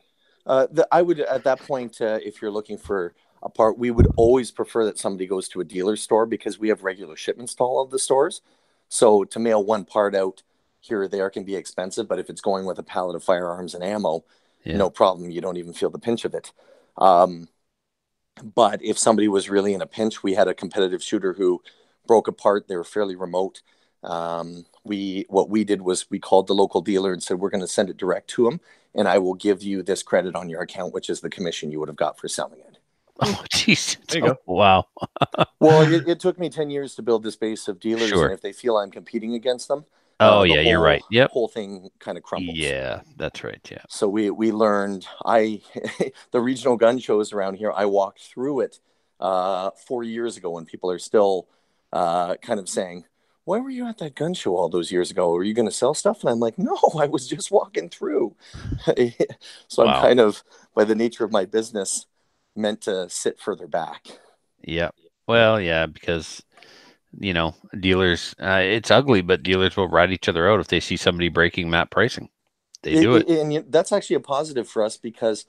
I would, at that point, if you're looking for a part, we would always prefer that somebody goes to a dealer store because we have regular shipments to all of the stores. So to mail one part out here or there can be expensive, but if it's going with a pallet of firearms and ammo, no problem. You don't even feel the pinch of it. But if somebody was really in a pinch, we had a competitive shooter who broke apart. They were fairly remote. What we did was we called the local dealer and said, we're going to send it direct to him, and I will give you this credit on your account, which is the commission you would have got for selling it. Oh, jeez. There you go. Wow. Well, it took me 10 years to build this base of dealers, Sure. And if they feel I'm competing against them, you're right. Yep. Whole thing kind of crumbles. Yeah, that's right. Yeah. So we learned. The regional gun shows around here, I walked through it 4 years ago when people are still kind of saying, why were you at that gun show all those years ago? Were you going to sell stuff? And I'm like, no, I was just walking through. So I'm kind of, by the nature of my business, meant to sit further back. Yeah. Well, yeah, because, dealers, it's ugly, but dealers will rat each other out if they see somebody breaking MAP pricing. They do it. And that's actually a positive for us because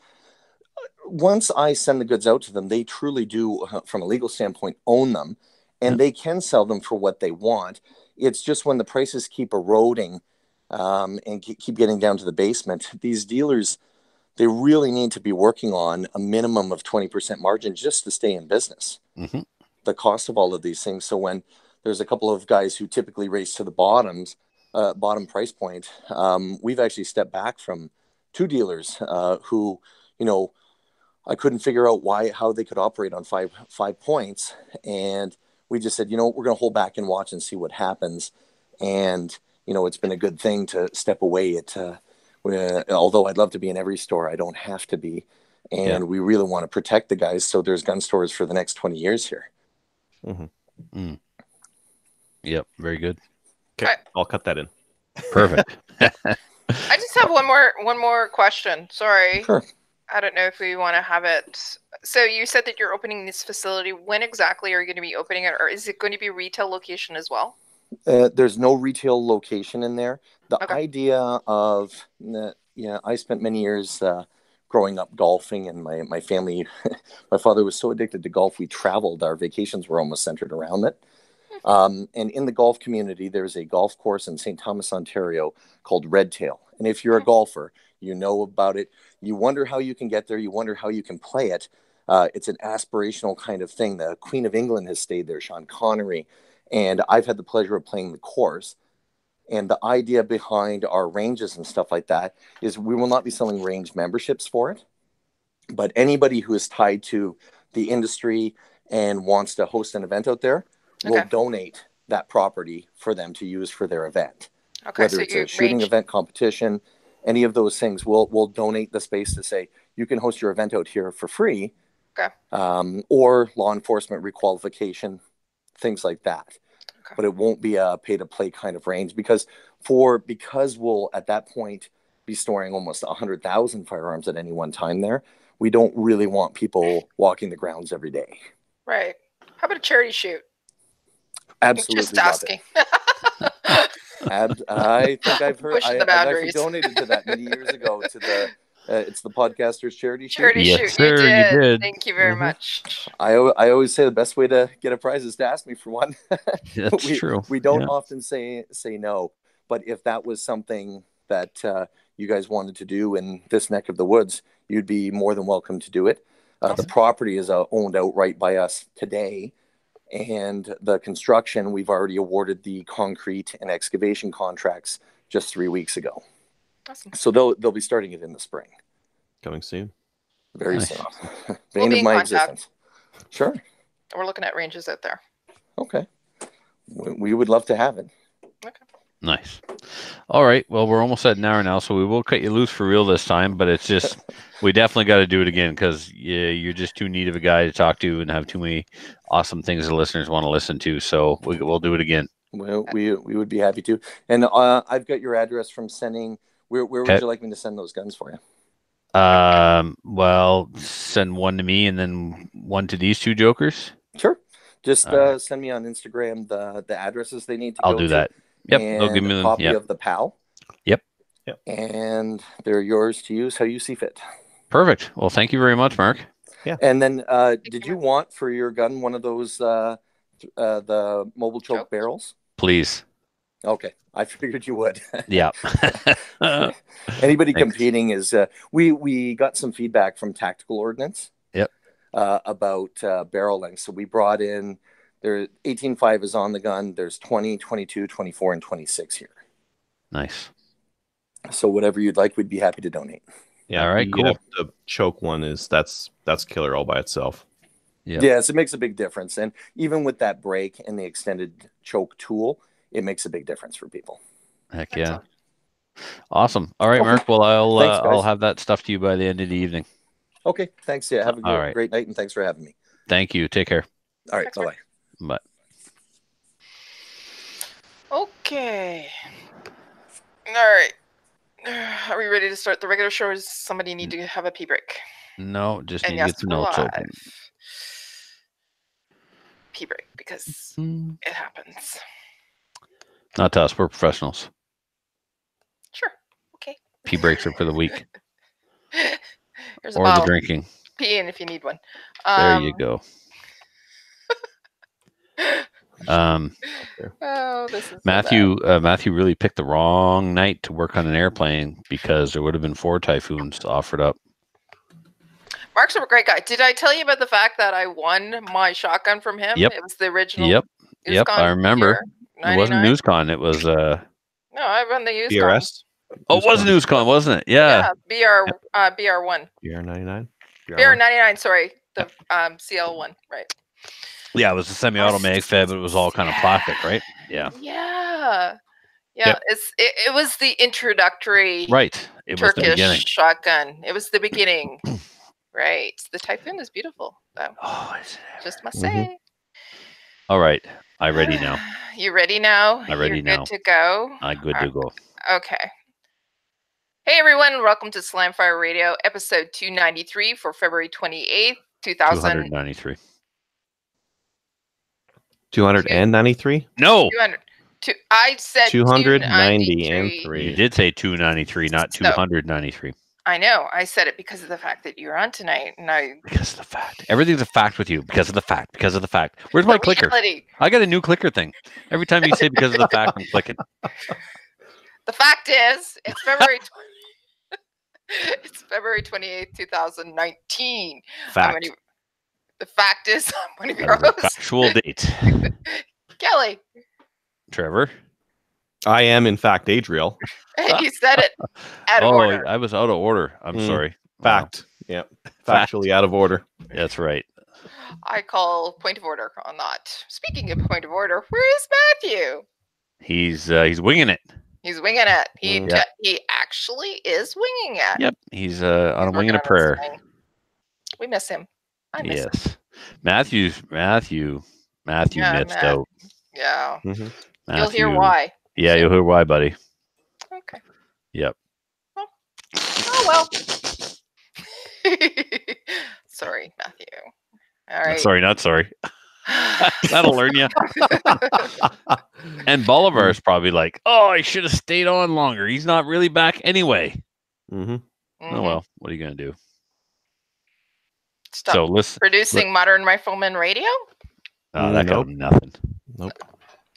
once I send the goods out to them, they truly do, from a legal standpoint, own them. And they can sell them for what they want. It's just when the prices keep eroding and keep getting down to the basement, these dealers, they really need to be working on a minimum of 20% margin just to stay in business. Mm-hmm. The cost of all of these things. So when there's a couple of guys who typically race to the bottom price point, we've actually stepped back from two dealers who, I couldn't figure out how they could operate on five points. And we just said, we're going to hold back and watch and see what happens. And, it's been a good thing to step away. Although I'd love to be in every store, I don't have to be. And we really want to protect the guys. So there's gun stores for the next 20 years here. Mm-hmm. Mm. Yep. Very good. Okay. I'll cut that in. Perfect. I just have one more question. Sorry. Sure. I don't know if we want to have it. So you said that you're opening this facility. When exactly are you going to be opening it, or is it going to be a retail location as well? There's no retail location in there. The Okay. idea of, I spent many years growing up golfing, and my family, my father was so addicted to golf, we traveled. Our vacations were almost centered around it. And in the golf community, there's a golf course in St. Thomas, Ontario called Redtail. And if you're a golfer, you know about it. You wonder how you can get there. You wonder how you can play it. It's an aspirational kind of thing. The Queen of England has stayed there, Sean Connery. And I've had the pleasure of playing the course. And the idea behind our ranges and stuff like that is we will not be selling range memberships for it. But anybody who is tied to the industry and wants to host an event out there will donate that property for them to use for their event. Okay, Whether it's a shooting event, competition, any of those things, we'll donate the space to say, you can host your event out here for free. Okay. Or law enforcement requalification, things like that. Okay. But it won't be a pay-to-play kind of range because we'll at that point be storing almost 100,000 firearms at any one time there. We don't really want people walking the grounds every day. Right. How about a charity shoot? Absolutely. Just asking. I think I've heard. Pushing the I've actually boundaries. donated to that many years ago to the. It's the Podcasters Charity Shoot. Charity Yes, shoot. sir, You you did. Thank you very much. I always say the best way to get a prize is to ask me for one. That's true. We don't often say no, but if that was something that you guys wanted to do in this neck of the woods, you'd be more than welcome to do it. The property is owned outright by us today. And the construction, we've already awarded the concrete and excavation contracts just 3 weeks ago. Awesome. So they'll be starting it in the spring. Coming soon. Very Nice. soon. We'll be in my contact. existence. Sure. We're looking at ranges out there. Okay. We would love to have it. Okay. Nice. All right. Well, we're almost at an hour now, so we will cut you loose for real this time. But it's just, we definitely got to do it again because you're just too neat of a guy to talk to and have too many awesome things the listeners want to listen to. So we'll do it again. Well, we would be happy to. And I've got your address from sending. Where would you like me to send those guns for you? Well, send one to me and then one to these two jokers. Sure. Just send me on Instagram the addresses they need to I'll go do to. that. Yep. And They'll give me a copy of the PAL. Yep. And they're yours to use how you see fit. Perfect. Well, thank you very much, Mark. Yeah. And then did you want for your gun one of those the mobile choke barrels? Please. Okay. I figured you would. Yeah. Anybody competing is we got some feedback from Tactical Ordnance. Yep. About barrel length. So we brought in there 18.5 is on the gun. There's 20, 22, 24, and 26 here. Nice. So whatever you'd like, we'd be happy to donate. Yeah. All right. Cool. The choke one is that's killer all by itself. Yeah. Yes, it makes a big difference. And even with that brake and the extended choke tool, it makes a big difference for people. Heck yeah. Awesome. All right, Mark. Well, I'll have that stuff to you by the end of the evening. Okay. Thanks. Yeah. Have a great night, and thanks for having me. Thank you. Take care. All right. Bye-bye. Bye. Okay. All right. Are we ready to start the regular show, or does somebody need to have a pee break? No, just And need to get the notes open. Pee break, because it happens. Not to us. We're professionals. Sure. Okay. Pee breaks are for the weak. Here's a or bottle. The drinking. Pee in if you need one. There you go. This is Matthew really picked the wrong night to work on an airplane because there would have been 4 typhoons offered up. Mark's a great guy. Did I tell you about the fact that I won my shotgun from him? Yep. It was the original. Yep. I remember. It wasn't NewsCon. It was No, I run the NewsCon. BRS. Oh, it was NewsCon, wasn't it? Yeah. BR1. BR99. BR99. Sorry, the CL1. Right. Yeah, it was a semi-auto mag fed, but it was all kind of plastic, right? Yeah. Yeah. Yeah. Yep. It was the introductory. Right. It was the beginning. Turkish shotgun. It was the beginning. Right. The Typhoon is beautiful, though. Oh, is it? Just must say. All right. I'm ready now. You ready now? I'm ready now. Good to go? I'm good to go. Okay. Hey, everyone. Welcome to Slamfire Radio, episode 293 for February 28th, 293. 293? No. 200. I said 290 and 293. 3. You did say 293, not So- 293. I know. I said it because of the fact that you're on tonight, and Because of the fact. Everything's a fact with you. Because of the fact. Because of the fact. Where's my clicker? reality. I got a new clicker thing. Every time you say because of the fact, I'm clicking. The fact is, it's February. It's February 28th, 2019. Fact. The fact is, I'm one of your That is a hosts, factual date. Kelly. Trevor. I am, in fact, Adriel. You said it out of Oh, order. I was out of order. I'm sorry. Fact. Yeah. Fact. Factually out of order. That's right. I call point of order on that. Speaking of point of order, where is Matthew? He's winging it. He's winging it. Yeah. He actually is winging it. Yep. He's on a He's wing and a working on his prayer. wing. We miss him. I miss him. Yes. Matthew Yeah, missed Matt. out. Yeah. Mm-hmm. You'll hear Matthew- why. Yeah, you'll hear why, buddy. Okay. Yep. Oh well. Sorry, Matthew. All right. Sorry, not sorry. That'll learn you. And Bolivar's probably like, oh, I should have stayed on longer. He's not really back anyway. Mm-hmm. Oh well, what are you gonna do? Stop So listen. producing modern rifleman radio. That Nope. got nothing. Nope.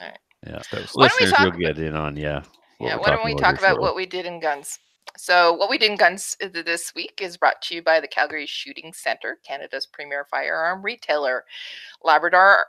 Alright. Yeah. Why don't we Listeners, talk- you'll get in on Why don't we we're talk talking about what we did in guns? So what we did in guns this week is brought to you by the Calgary Shooting Centre, Canada's premier firearm retailer. Labrador.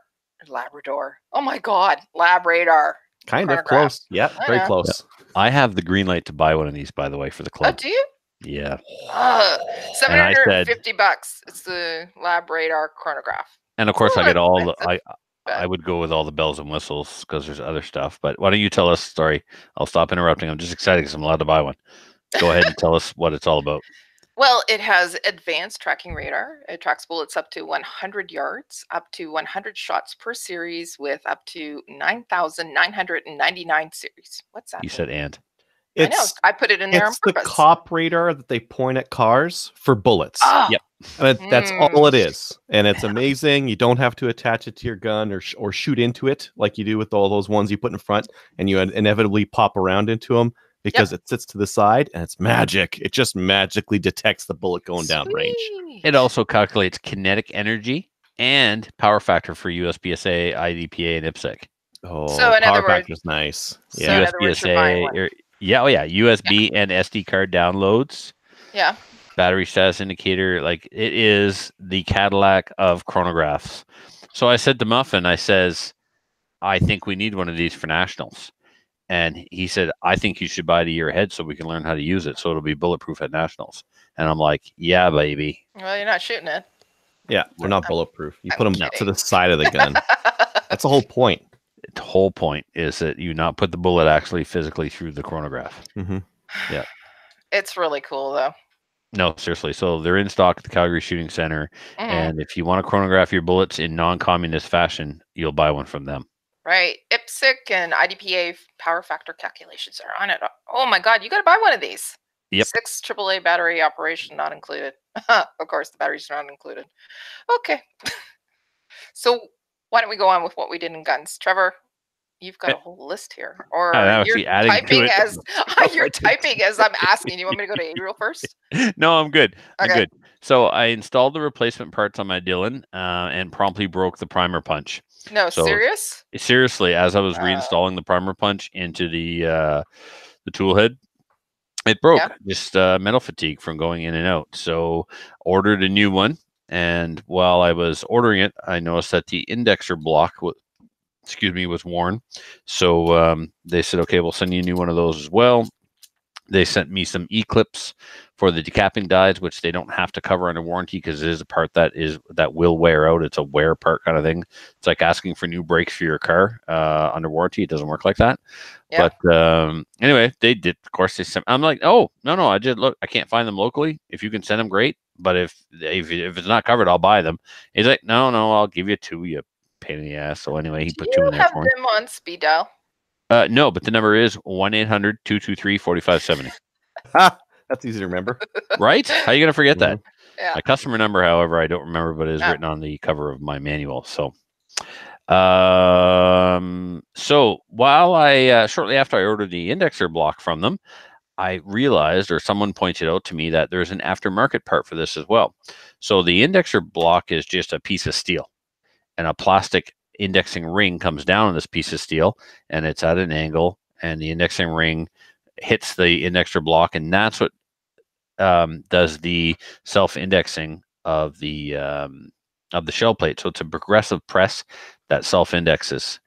Oh my God, Labrador. Kind of Chronograph. close. Yeah, I very know. close. I have the green light to buy one of these, by the way, for the Oh, club. do you? Yeah. $750. It's the Labrador chronograph. And of course, Ooh, I get all the expensive. I would go with all the bells and whistles because there's other stuff. But why don't you tell us? Sorry, I'll stop interrupting. I'm just excited because I'm allowed to buy one. Go ahead and tell us what it's all about. Well, it has advanced tracking radar. It tracks bullets up to 100 yards, up to 100 shots per series with up to 9,999 series. What's that? You said and. I know. I put it in there on It's the purpose. cop radar that they point at cars for bullets. Oh, Yep. And that's all it is. And it's amazing. You don't have to attach it to your gun or shoot into it like you do with all those ones you put in front and you inevitably pop around into them because it sits to the side and it's magic. It just magically detects the bullet going down range. sweet. It also calculates kinetic energy and power factor for USPSA, IDPA, and IPSC. Oh, So in other power words- factor's nice. So Yeah. in other words, you're buying one. USB and SD card downloads. Yeah. Battery status indicator, like it is the Cadillac of chronographs. So I said to Muffin, I says, I think we need one of these for nationals. And he said, I think you should buy it a year ahead so we can learn how to use it. So it'll be bulletproof at nationals. And I'm like, yeah, baby. Well, you're not shooting it. Yeah, they're not bulletproof. You I'm put them kidding. to the side of the gun. That's the whole point. The whole point is that you not put the bullet actually physically through the chronograph. Mm-hmm. It's really cool, though. No, seriously. So they're in stock at the Calgary Shooting Center. Mhm. And if you want to chronograph your bullets in non-communist fashion, you'll buy one from them. Right. IPSC and IDPA power factor calculations are on it. Oh my God, you got to buy one of these. Yep. 6 AAA battery operation not included. Of course, the batteries are not included. Okay. So why don't we go on with what we did in guns? Trevor, you've got a whole list here. Or I'm you're actually adding to typing it. as you're typing as I'm asking. You want me to go to Adriel first? No, I'm good. I'm Okay. good. So I installed the replacement parts on my Dillon and promptly broke the primer punch. No, So- serious? Seriously, as I was Wow. reinstalling the primer punch into the tool head, it broke. Yeah. Just metal fatigue from going in and out. So ordered a new one. And while I was ordering it, I noticed that the indexer block was worn. So they said, okay, we'll send you a new one of those as well. They sent me some E-clips for the decapping dies, which they don't have to cover under warranty because it is a part that will wear out. It's a wear part kind of thing. It's like asking for new brakes for your car under warranty. It doesn't work like that. Yeah. But anyway, they did. Of course, they sent. I'm like, oh no, I did look. I can't find them locally. If you can send them, great. But if it's not covered, I'll buy them. He's like, no, I'll give you 2. You pain in the ass. So anyway, he put 2 You in there have for me. them on speed dial. No, but the number is 1-800-223-4570. That's easy to remember. Right? How are you going to forget that? Yeah. My customer number, however, I don't remember, but it is Yeah. written on the cover of my manual. So while I shortly after I ordered the indexer block from them, I realized, or someone pointed out to me, that there's an aftermarket part for this as well. So the indexer block is just a piece of steel, and a plastic indexing ring comes down on this piece of steel, and it's at an angle, and the indexing ring hits the indexer block, and that's what does the self-indexing of the shell plate. So it's a progressive press that self-indexes.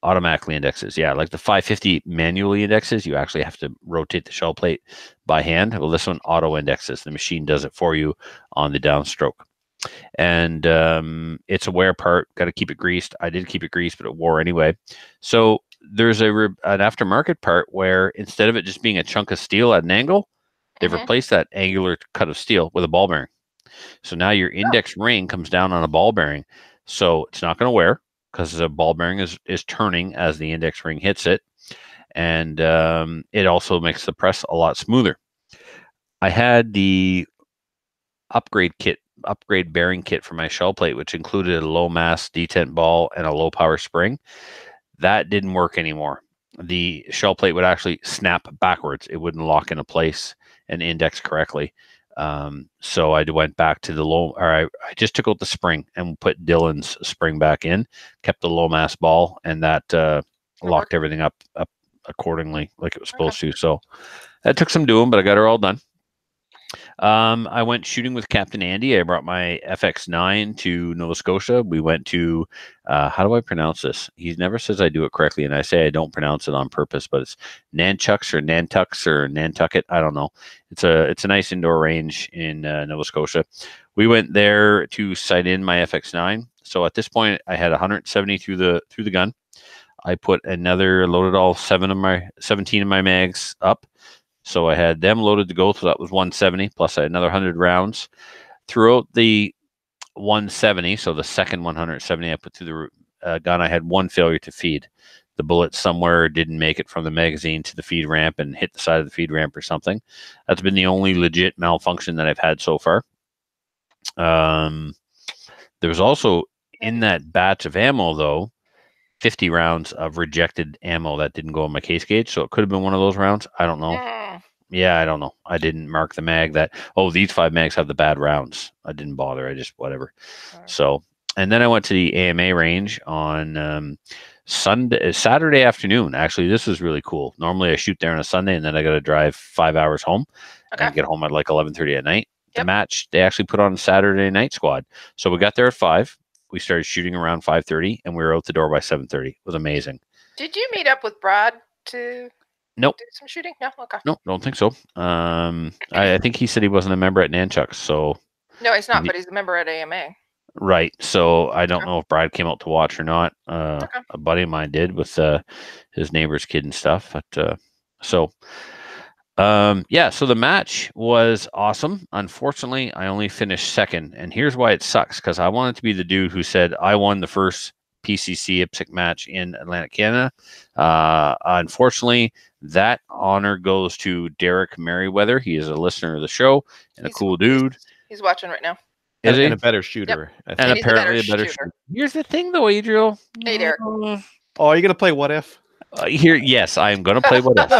Automatically indexes. Yeah, like the 550 manually indexes, you actually have to rotate the shell plate by hand. Well, this one auto indexes. The machine does it for you on the downstroke. And it's a wear part. Got to keep it greased. I did keep it greased, but it wore anyway. So there's an aftermarket part where instead of it just being a chunk of steel at an angle, they've replaced that angular cut of steel with a ball bearing. So now your index ring comes down on a ball bearing. So it's not going to wear, because the ball bearing is turning as the index ring hits it. And it also makes the press a lot smoother. I had the upgrade bearing kit for my shell plate, which included a low mass detent ball and a low power spring. That didn't work anymore. The shell plate would actually snap backwards. It wouldn't lock into place and index correctly. So I went back to the I just took out the spring and put Dylan's spring back in, kept the low mass ball, and that locked everything up accordingly, like it was supposed to. So that took some doing, but I got her all done. I went shooting with Captain Andy. I brought my FX9 to Nova Scotia. We went to, how do I pronounce this? He never says I do it correctly, and I say I don't pronounce it on purpose, but it's Nantucks or Nantucks or Nantucket. I don't know. It's a nice indoor range in Nova Scotia. We went there to sight in my FX9. So at this point, I had 170 through the gun. I put loaded all 17 of my mags up. So I had them loaded to go, so that was 170, plus I had another 100 rounds. Throughout the 170, so the second 170 I put through the gun, I had one failure to feed. The bullet somewhere didn't make it from the magazine to the feed ramp and hit the side of the feed ramp or something. That's been the only legit malfunction that I've had so far. There was also, in that batch of ammo, though, 50 rounds of rejected ammo that didn't go in my case gauge, so it could have been one of those rounds. I don't know. Yeah, I don't know. I didn't mark the mag that, these 5 mags have the bad rounds. I didn't bother. I just, whatever. So, and then I went to the AMA range on Saturday afternoon. Actually, this was really cool. Normally I shoot there on a Sunday, and then I got to drive 5 hours home and get home at like 11:30 at night. The match, they actually put on Saturday night squad. So we got there at 5. We started shooting around 5:30, and we were out the door by 7:30. It was amazing. Did you meet up with Brad to Nope. do some shooting? No? Okay. No, don't think so. I think he said he wasn't a member at Nanchucks, so... No, he's not, but he's a member at AMA. Right. So I don't know if Brad came out to watch or not. A buddy of mine did with his neighbor's kid and stuff. But so the match was awesome. Unfortunately, I only finished second, and here's why it sucks, because I wanted to be the dude who said I won the first PCC IPSC match in Atlantic, Canada. Unfortunately, that honor goes to Derek Merriweather. He is a listener of the show and a cool dude. He's watching right now. Is he? And a better shooter. Yep. And apparently a better shooter. Here's the thing, though, Adriel. Hey, Derek. Oh, are you going to play What If? Yes, I am going to play What If.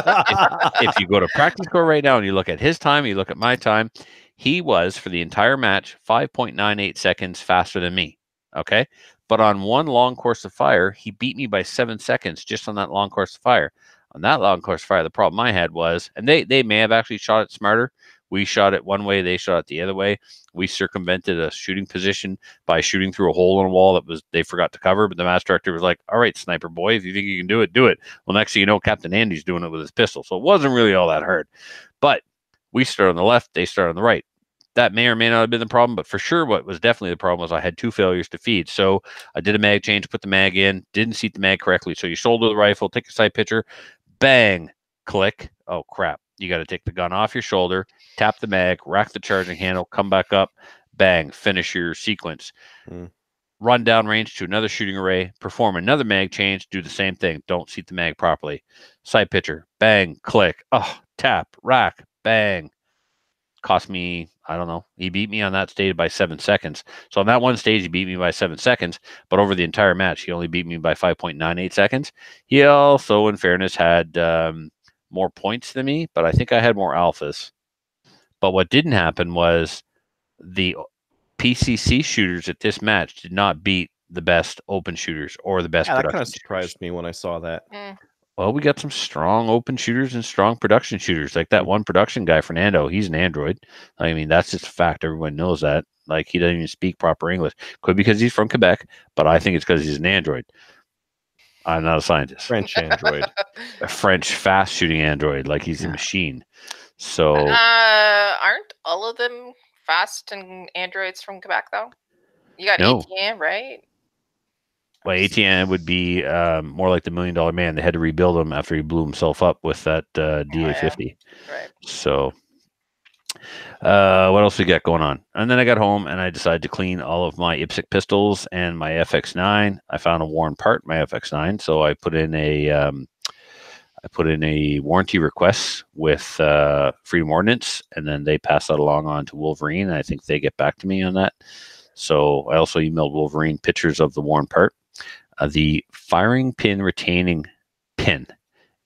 If you go to Practice Score right now and you look at his time, you look at my time, he was, for the entire match, 5.98 seconds faster than me. Okay? But on one long course of fire, he beat me by 7 seconds just on that long course of fire. On that long course of fire, the problem I had was, and they may have actually shot it smarter. We shot it one way, they shot it the other way. We circumvented a shooting position by shooting through a hole in a wall that they forgot to cover. But the master director was like, all right, sniper boy, if you think you can do it, do it. Well, next thing you know, Captain Andy's doing it with his pistol. So it wasn't really all that hard. But we started on the left, they started on the right. That may or may not have been the problem, but for sure what was definitely the problem was I had 2 failures to feed. So I did a mag change, put the mag in, didn't seat the mag correctly. So you shoulder the rifle, take a sight picture, bang, click. Oh, crap. You got to take the gun off your shoulder, tap the mag, rack the charging handle, come back up, bang, finish your sequence. Run down range to another shooting array, perform another mag change, do the same thing. Don't seat the mag properly. Sight picture, bang, click. Oh, tap, rack, bang. cost me, I don't know. He beat me on that stage by 7 seconds. So on that one stage, he beat me by 7 seconds. But over the entire match, he only beat me by 5.98 seconds. He also, in fairness, had more points than me, but I think I had more alphas. But what didn't happen was the PCC shooters at this match did not beat the best open shooters or the best Yeah, that production kind of shooters. surprised me when I saw that. Well, we got some strong open shooters and strong production shooters. Like that one production guy, Fernando, he's an android. I mean, that's just a fact. Everyone knows that. Like, he doesn't even speak proper English. Could be because he's from Quebec, but I think it's because he's an android. I'm not a scientist. French android. A French fast shooting android, like he's a machine. So aren't all of them fast and androids from Quebec though? You got No. ATM, right? Well, ATN would be more like the $1 Million Man. They had to rebuild him after he blew himself up with that DA-50. Right. So what else we got going on? And then I got home and I decided to clean all of my IPSC pistols and my FX9. I found a worn part, my FX9, so I put in a warranty request with Freedom Ordnance, and then they pass that along on to Wolverine. And I think they get back to me on that. So I also emailed Wolverine pictures of the worn part. The firing pin retaining pin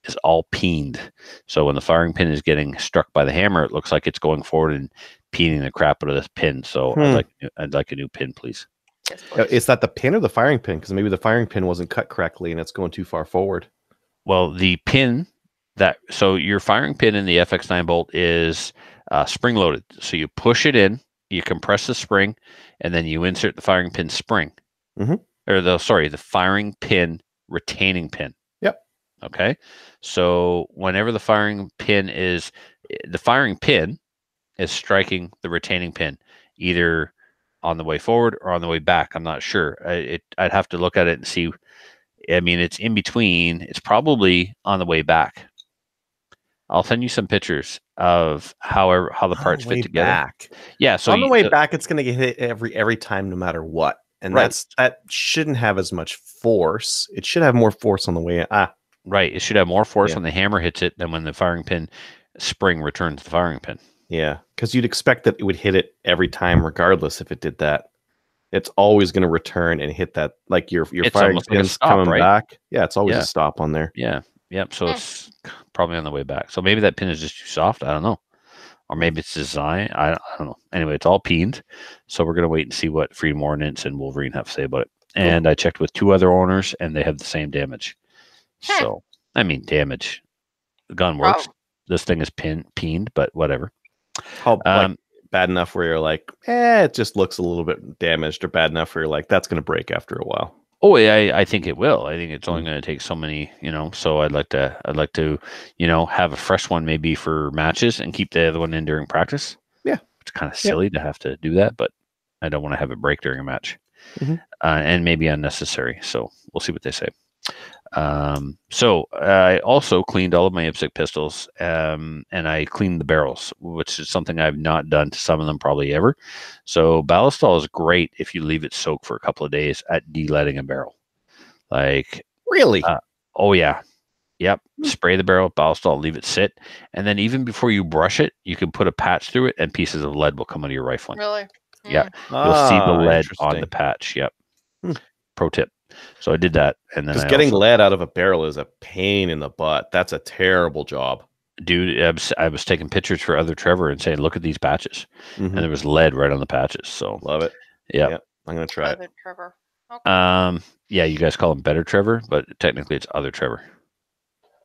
is all peened. So when the firing pin is getting struck by the hammer, it looks like it's going forward and peening the crap out of this pin. So I'd like a new pin, please. Yes, Is that the pin or the firing pin? Because maybe the firing pin wasn't cut correctly and it's going too far forward. Well, the pin so your firing pin in the FX9 bolt is spring loaded. So you push it in, you compress the spring, and then you insert the firing pin spring. Or the firing pin retaining pin. Yep. Okay. So whenever the firing pin is striking the retaining pin, either on the way forward or on the way back. I'm not sure. I'd have to look at it and see. I mean, it's in between. It's probably on the way back. I'll send you some pictures of how the parts fit together. Back. Yeah. So on the way back, it's going to get hit every time, no matter what. And that shouldn't have as much force. It should have more force on the way. Right. It should have more force when the hammer hits it than when the firing pin spring returns the firing pin. Yeah, because you'd expect that it would hit it every time, regardless if it did that. It's always going to return and hit that, like your firing pin's coming back. Yeah, it's always a stop on there. Yeah. Yep. So it's probably on the way back. So maybe that pin is just too soft. I don't know. Or maybe it's design. I don't know. Anyway, it's all peened. So we're going to wait and see what Freedom Ordnance and Wolverine have to say about it. And I checked with 2 other owners, and they have the same damage. So, I mean, damage. The gun works. This thing is peened, but whatever. How bad enough where you're like, it just looks a little bit damaged, or bad enough where you're like, that's going to break after a while? Oh, yeah, I think it will. I think it's only going to take so many, so I'd like to, have a fresh one maybe for matches and keep the other one in during practice. Yeah. It's kind of silly to have to do that, but I don't want to have it break during a match. And maybe unnecessary. So we'll see what they say. So I also cleaned all of my IPSC pistols, and I cleaned the barrels, which is something I've not done to some of them probably ever. So Ballistol is great if you leave it soak for a couple of days at de-leading a barrel. Like, really? Oh yeah. Yep. Spray the barrel with Ballistol, leave it sit. And then even before you brush it, you can put a patch through it and pieces of lead will come out of your rifling. Really? Yeah. You'll see the lead on the patch. Yep. Pro tip. So I did that, and then getting lead out of a barrel is a pain in the butt. That's a terrible job, dude. I was taking pictures for other Trevor and saying, "Look at these patches," and there was lead right on the patches. So love it. Yeah, I'm gonna try it. Trevor. Okay. Yeah, you guys call him Better Trevor, but technically it's Other Trevor.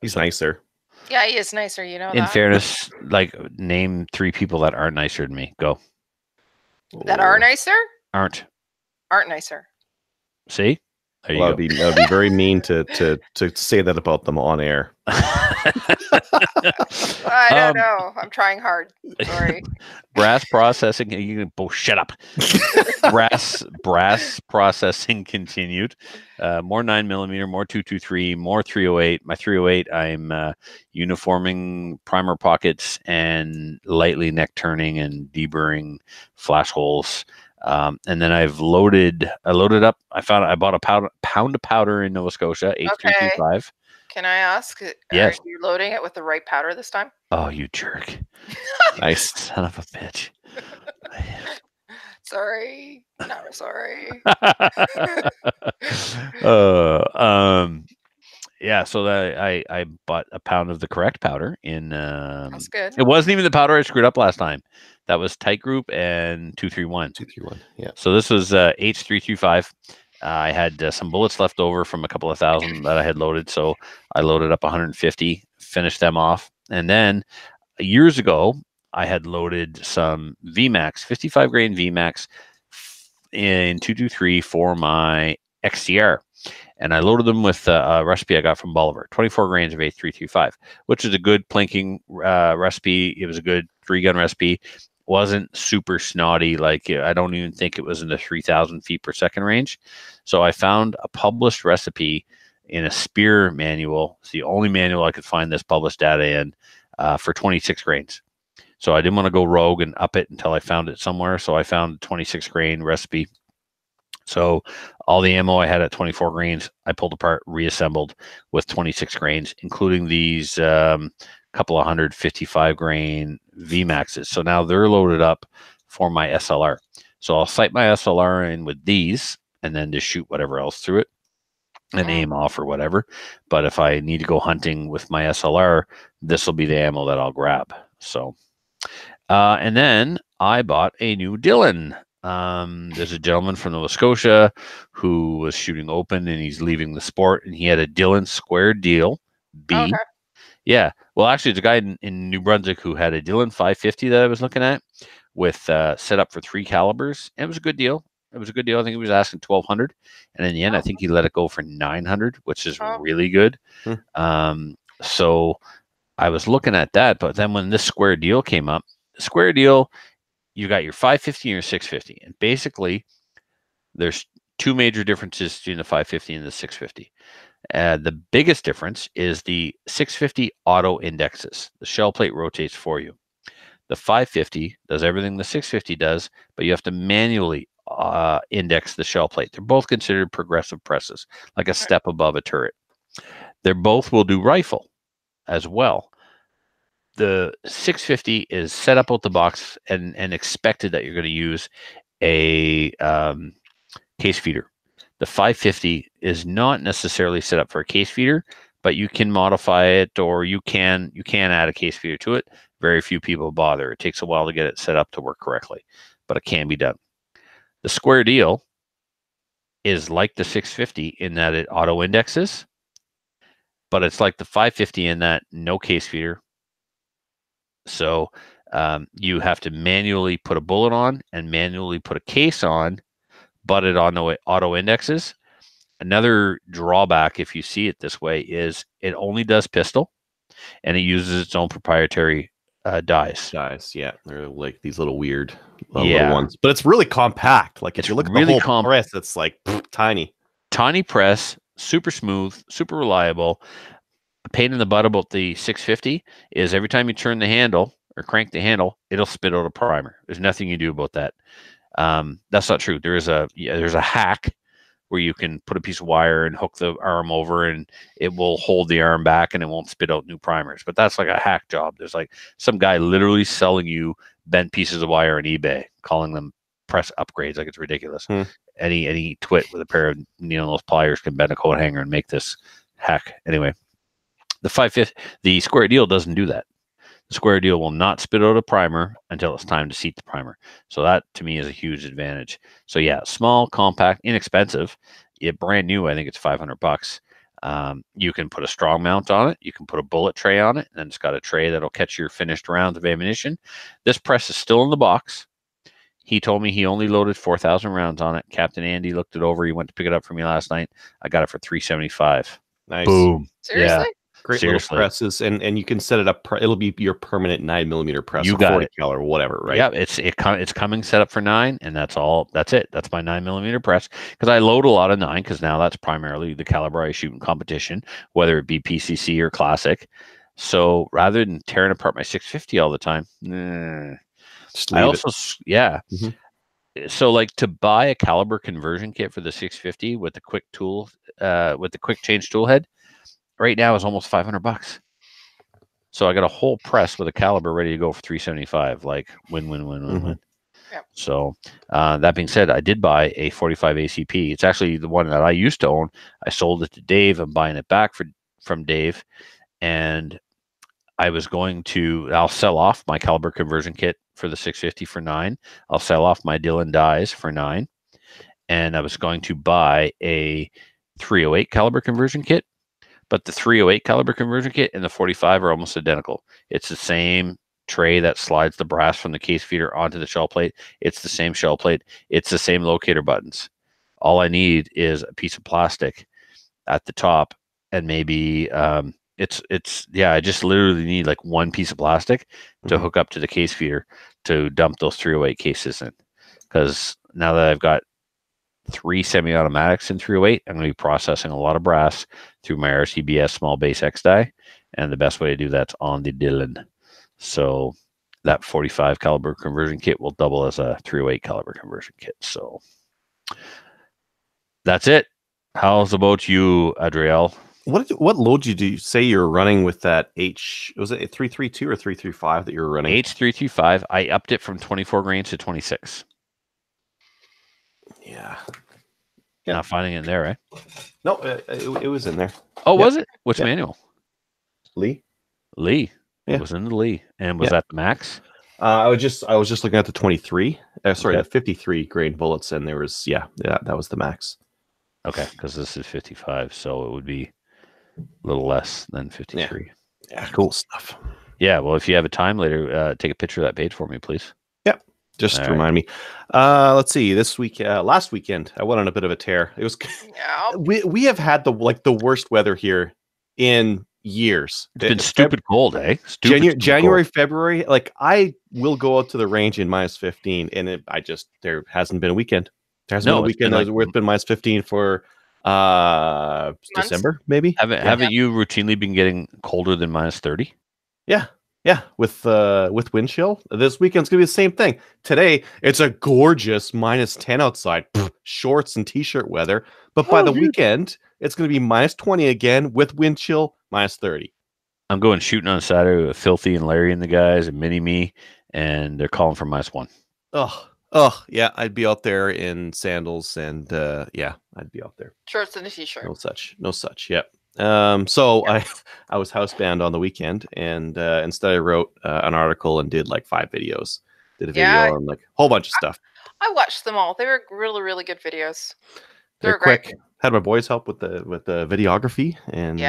He's nicer. Yeah, he is nicer. In fairness, like, name 3 people that aren't nicer than me. Go. That are nicer? Aren't nicer. See. That would be very mean to say that about them on air. I don't know. I'm trying hard. Sorry. Brass processing. You can both shut up. brass processing continued. More 9mm, more 223, more 308. My 308, I'm uniforming primer pockets and lightly neck turning and deburring flash holes. And then I loaded up. I bought a pound of powder in Nova Scotia, H325. Can I ask, Yes. are you loading it with the right powder this time? Oh, you jerk. Nice. Son of a bitch. Sorry. Not sorry. Yeah, so I bought a pound of the correct powder in That's good. it wasn't even the powder I screwed up last time. That was Tight Group and 231. 231. Yeah. So this was H325. I had some bullets left over from a couple of thousand that I had loaded, so I loaded up 150, finished them off, and then years ago I had loaded some VMAX, 55 grain VMAX in 223 for my XCR. And I loaded them with a recipe I got from Bolivar, 24 grains of H325, which is a good plinking recipe. It was a good 3-gun recipe. Wasn't super snotty. Like, I don't even think it was in the 3,000 feet per second range. So I found a published recipe in a Spear manual. It's the only manual I could find this published data in for 26 grains. So I didn't want to go rogue and up it until I found it somewhere. So I found a 26 grain recipe. So all the ammo I had at 24 grains, I pulled apart, reassembled with 26 grains, including these couple of 155 grain VMAXs. So now they're loaded up for my SLR. So I'll sight my SLR in with these and then just shoot whatever else through it and aim off or whatever. But if I need to go hunting with my SLR, this will be the ammo that I'll grab. So, and then I bought a new Dillon. There's a gentleman from Nova Scotia who was shooting open and he's leaving the sport, and he had a Dillon Square Deal B. Okay. Yeah. Well, actually, it's a guy in New Brunswick who had a Dillon 550 that I was looking at with set up for 3 calibers. And it was a good deal. It was a good deal. I think he was asking 1,200, and in the end, I think he let it go for 900, which is really good. So I was looking at that, but then when this Square Deal came up, the Square Deal, you got your 550 and your 650, and basically there's 2 major differences between the 550 and the 650. The biggest difference is the 650 auto indexes. The shell plate rotates for you. The 550 does everything the 650 does, but you have to manually index the shell plate. They're both considered progressive presses, like a step above a turret. They both will do rifle as well. The 650 is set up out the box and expected that you're going to use a case feeder. The 550 is not necessarily set up for a case feeder, but you can modify it, or you can add a case feeder to it. Very few people bother. It takes a while to get it set up to work correctly, but it can be done. The Square Deal is like the 650 in that it auto indexes, but it's like the 550 in that no case feeder. So you have to manually put a bullet on and manually put a case on, but it auto indexes. Another drawback, if you see it this way, is it only does pistol, and it uses its own proprietary dies. Yeah, they're like these little weird little ones, but it's really compact. Like if you look at really the whole press, it's like tiny press, super smooth, super reliable. A pain in the butt about the 650 is every time you turn the handle or crank the handle, it'll spit out a primer. There's nothing you do about that. That's not true. There's a hack where you can put a piece of wire and hook the arm over, and it will hold the arm back and it won't spit out new primers. But that's like a hack job. There's like some guy literally selling you bent pieces of wire on eBay, calling them press upgrades. Like, it's ridiculous. Any twit with a pair of needle-nose pliers can bend a coat hanger and make this hack. Anyway, the 550, the Square Deal doesn't do that. The Square Deal will not spit out a primer until it's time to seat the primer. So that, to me, is a huge advantage. So yeah, small, compact, inexpensive. Brand new, I think it's $500. You can put a strong mount on it. You can put a bullet tray on it, and it's got a tray that'll catch your finished rounds of ammunition. This press is still in the box. He told me he only loaded 4,000 rounds on it. Captain Andy looked it over. He went to pick it up for me last night. I got it for $375. Nice. Boom. Seriously? Yeah. Great little presses, and you can set it up. It'll be your permanent 9mm press. You got 40 it. cal or whatever, right? Yeah, it's coming set up for 9, and that's all. That's it. That's my 9mm press, because I load a lot of 9, because now that's primarily the caliber I shoot in competition, whether it be PCC or classic. So rather than tearing apart my 650 all the time, just leave it. so like to buy a caliber conversion kit for the 650 with the quick tool, with the quick change tool head, right now is almost $500. So I got a whole press with a caliber ready to go for 375. Like win, win, win, win, win. Yep. So that being said, I did buy a 45 ACP. It's actually the one that I used to own. I sold it to Dave. I'm buying it back from Dave, and I was going to. I'll sell off my caliber conversion kit for the 650 for $9. I'll sell off my Dillon dies for $9, and I was going to buy a 308 caliber conversion kit. But the 308 caliber conversion kit and the 45 are almost identical. It's the same tray that slides the brass from the case feeder onto the shell plate. It's the same shell plate. It's the same locator buttons. All I need is a piece of plastic at the top, and maybe I just literally need like one piece of plastic to hook up to the case feeder to dump those 308 cases in. Because now that I've got 3 semi-automatics in 308, I'm going to be processing a lot of brass through my RCBS small base X die, and the best way to do that's on the Dillon. So that 45 caliber conversion kit will double as a 308 caliber conversion kit. So that's it. How's about you, Adriel? What load did you say you're running with that H? Was it a 332 or 335 that you were running? H335. I upped it from 24 grains to 26. Yeah. Not finding it there, eh? No, it was in there. Oh, was it? Which manual? Lee. Yeah. It was in the Lee. And was that the max? I was just looking at the 23. The 53 grain bullets, and there was that was the max. Okay, because this is 55, so it would be a little less than 53. Yeah, cool stuff. Yeah, well, if you have a time later, take a picture of that page for me, please. Yep. Just to remind me. Let's see. Last weekend, I went on a bit of a tear. It was. We have had the worst weather here in years. It's been stupid cold, eh? January, cold. February. Like I will go out to the range in -15, and there hasn't been a weekend. There hasn't been a weekend where it's been -15 for December, maybe. Haven't you routinely been getting colder than -30? Yeah, with wind chill. This weekend's gonna be the same thing. Today, it's a gorgeous -10 outside, shorts and t-shirt weather. But by the weekend, it's gonna be -20 again with wind chill, -30. I'm going shooting on Saturday with Filthy and Larry and the guys and Mini Me, and they're calling for -1. Oh, yeah, I'd be out there in sandals and I'd be out there. Shorts and a t-shirt. No such. Yep. So I was housebound on the weekend, and instead I wrote an article and did like 5 videos. Did a video on like a whole bunch of stuff. I watched them all. They were really, really good videos. They're quick. Great. Had my boys help with the videography, and you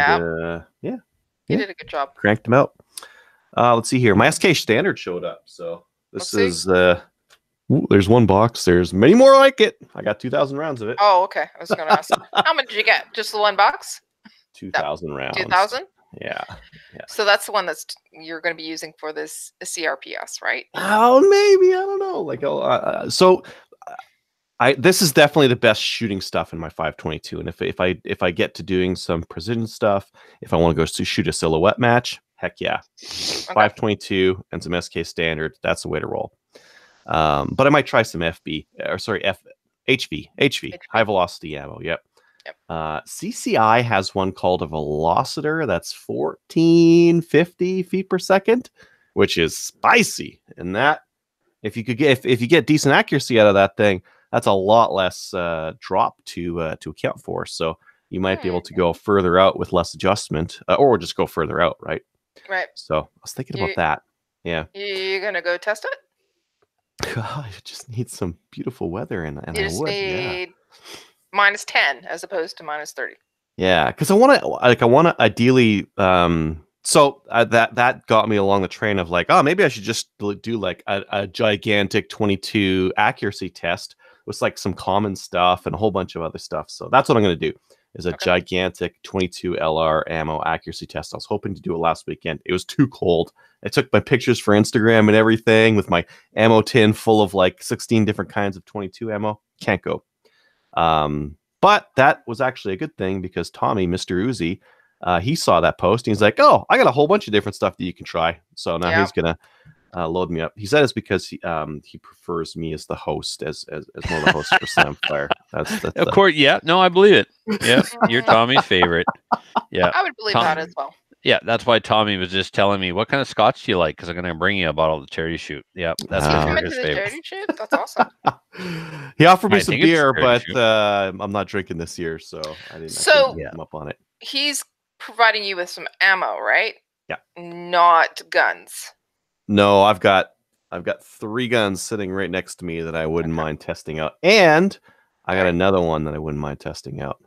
did a good job. Cranked them out. Let's see here. My SK standard showed up, so this is there's one box. There's many more like it. I got 2,000 rounds of it. Oh, okay. I was going to ask. How much did you get? Just the one box? 2,000 rounds. 2,000? Yeah. So that's the one you're going to be using for this CRPS, right? Oh, maybe. I don't know. Like, this is definitely the best shooting stuff in my 522. And if I get to doing some precision stuff, if I want to go to shoot a silhouette match, heck yeah. Okay. 522 and some SK standard. That's the way to roll. But I might try some HV, high velocity ammo. Yep. CCI has one called a Velocitor that's 1450 feet per second, which is spicy. And that, if you get decent accuracy out of that thing, that's a lot less drop to account for. So you might be able to go further out with less adjustment, or just go further out, right? Right. So I was thinking about that. Yeah. You're gonna go test it? God, I just need some beautiful weather, and you just need -10 as opposed to -30. Yeah, because I want to ideally. So that got me along the train of like, oh, maybe I should just do like a gigantic 22 accuracy test with like some common stuff and a whole bunch of other stuff. So that's what I'm going to do. Is a gigantic 22 LR ammo accuracy test. I was hoping to do it last weekend. It was too cold. I took my pictures for Instagram and everything with my ammo tin full of like 16 different kinds of 22 ammo. Can't go. But that was actually a good thing because Tommy, Mr. Uzi, he saw that post and he's like, oh, I got a whole bunch of different stuff that you can try. So now he's going to load me up. He said it's because he prefers me as the host, as one of the hosts for Slamfire. That's Of course, yeah. No, I believe it. Yeah, you're Tommy's favorite. Yeah, I would believe that as well. Yeah, that's why Tommy was just telling me, what kind of scotch do you like? Because I'm going to bring you a bottle of the charity shoot. Yeah, that's He his fermented the favorite. charity shoot? That's awesome. He offered me I some think it's beer, charity but shoot. I'm not drinking this year, so I didn't So- get him up on it. He's providing you with some ammo, right? Yeah. Not guns. No, I've got 3 guns sitting right next to me that I wouldn't mind testing out, and I got Alright. another one that I wouldn't mind testing out.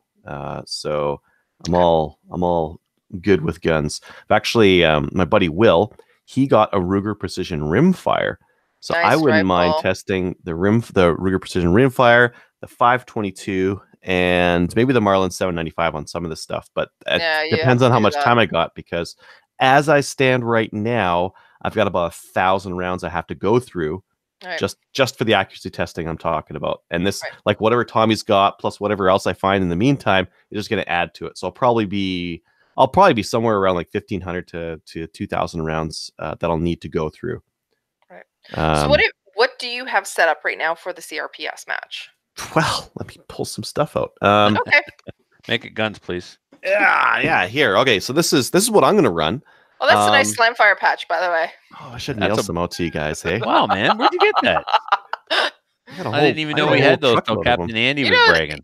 So I'm all good with guns. Actually, my buddy Will, he got a Ruger Precision Rimfire, so I Nice wouldn't mind rifle. testing the Ruger Precision Rimfire, the 5.22, and maybe the Marlin 795 on some of this stuff. But it Yeah, you depends have on to how do much that. time I got, because as I stand right now, I've got about 1,000 rounds I have to go through Right. just for the accuracy testing I'm talking about. And this, Right. like whatever Tommy's got plus whatever else I find in the meantime, is just going to add to it. So I'll probably be somewhere around like 1,500 to 2,000 rounds that I'll need to go through. Right. Um, So what do you have set up right now for the CRPS match? well, let me pull some stuff out. Okay. Make it guns, please. Yeah. Here. Okay. So this is what I'm going to run. Well, that's a nice Slamfire patch, by the way. Oh, I should That's mail a- some out to you guys. Hey, Wow, man, where'd you get that? I got a I didn't even know we whole had those truckload till of them. Captain Andy You was know, bragging.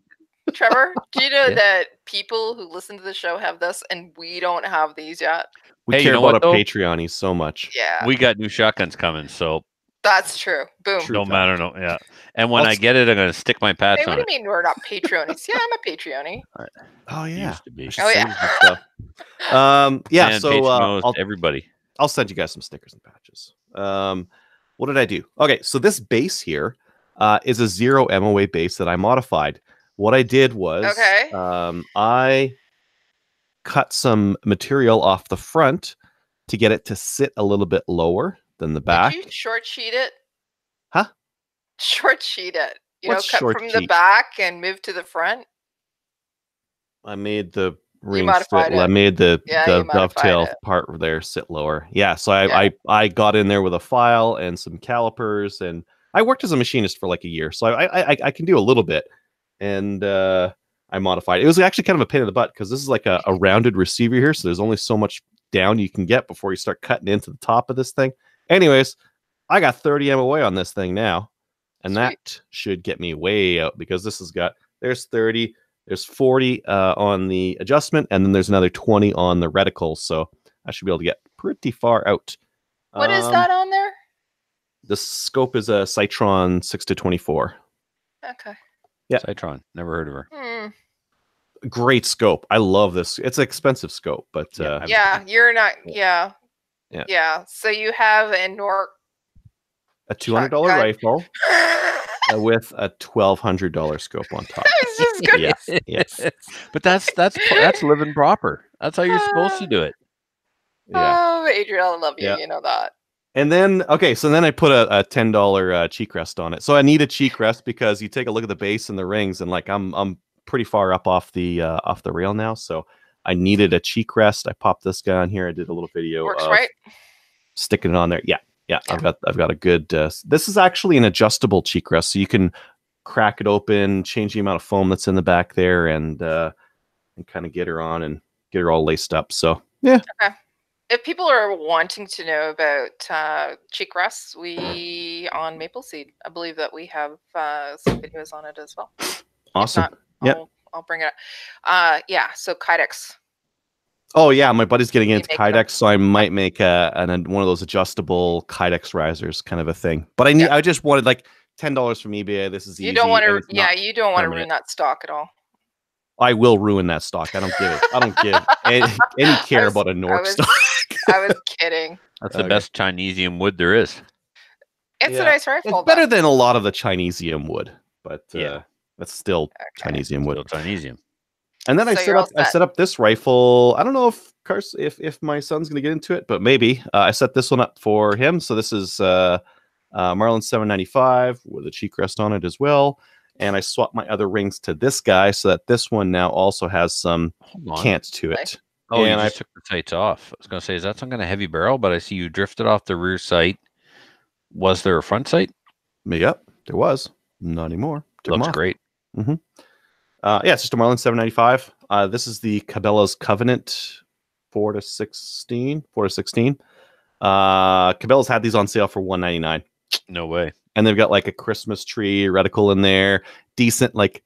Trevor, do you know Yeah. that people who listen to the show have this and we don't have these yet? We Hey, you care know about what, our though? Patreonies so much. Yeah, We got new shotguns coming, so that's true. Boom. True. no matter, no, yeah. And when I'll I s- get it, I'm gonna stick my patch Hey, what on do it. you mean we're not Patreonies? Yeah, I'm a Patreonie. Oh yeah. Used to be. I should Oh, send yeah. you some stuff. Yeah. Man, So Patreon knows I'll everybody. send you guys some stickers and patches. What did I do? Okay, so this base here is a 0 MOA base that I modified. What I did was Okay. I cut some material off the front to get it to sit a little bit lower than the back. Did you short sheet it? Huh? Short sheet it. What's Cut short from the sheet? back and move to the front. I made the rings modified I it. made the Yeah, you modified dovetail it. part there sit lower. Yeah, so Yeah. I got in there with a file and some calipers, and I worked as a machinist for like a year, so I can do a little bit. And I modified it. It was actually kind of a pain in the butt because this is like a rounded receiver here, so there's only so much down you can get before you start cutting into the top of this thing. Anyways, I got 30 MOA on this thing now, and Sweet. that should get me way out because this has got there's 30. There's 40 on the adjustment, and then there's another 20 on the reticle. So I should be able to get pretty far out. What is that on there? The scope is a Citron 6-24. Okay. Yeah. Citron. Never heard of her. Great scope. I love this. It's an expensive scope, but Yeah, Yeah, you're not. Yeah. Yeah. Yeah. So you have a Nork. a $200 shotgun. rifle with a $1,200 scope on top. I was just gonna Yes, yes. But that's living proper. That's how you're supposed to do it. Yeah. Oh, Adriel, I love you. Yeah. You know that. And then, okay, so then I put a $10 cheek rest on it. So I need a cheek rest because you take a look at the base and the rings, and like I'm pretty far up off the rail now. So I needed a cheek rest. I popped this guy on here. I did a little video Works of right. sticking it on there. Yeah. I've got a good. This is actually an adjustable cheek rest, so you can crack it open, change the amount of foam that's in the back there, and kind of get her on and get her all laced up. So yeah. Okay. If people are wanting to know about cheek rests, we on Maple Seed, I believe that we have some videos on it as well. Awesome. If not, Yep. I'll bring it up. Yeah. So Kydex. Oh yeah, my buddy's getting into make them. Kydex, so I might make one of those adjustable Kydex risers, kind of a thing. But I just wanted like $10 from eBay. This is easy. You don't want and to. it's Yeah, not you don't want to ruin permanent. that stock at all. I will ruin that stock. I don't give it. I don't give any care about a Nork was- stock. I was kidding. That's the Okay. best Chinesium wood there is. It's Yeah. a nice rifle. It's better though. than a lot of the Chinesium wood, but Yeah. that's still Okay. Chinesium wood. Still Chinesium. And then So you're all I set. set up this rifle. I don't know if my son's gonna get into it, but maybe I set this one up for him. So this is Marlin 795 with a cheek rest on it as well. And I swapped my other rings to this guy so that this one now also has some Hold on. cant to it. Nice. Oh, and you just took the sights off. I was going to say, is that some kind of heavy barrel? But I see you drifted off the rear sight. Was there a front sight? Yep, there was. Not anymore. Took 'em Looks off. great. Yeah, it's just a Marlin 795. This is the Cabela's Covenant 4 to 16. Cabela's had these on sale for $199. No way. And they've got like a Christmas tree reticle in there, decent, like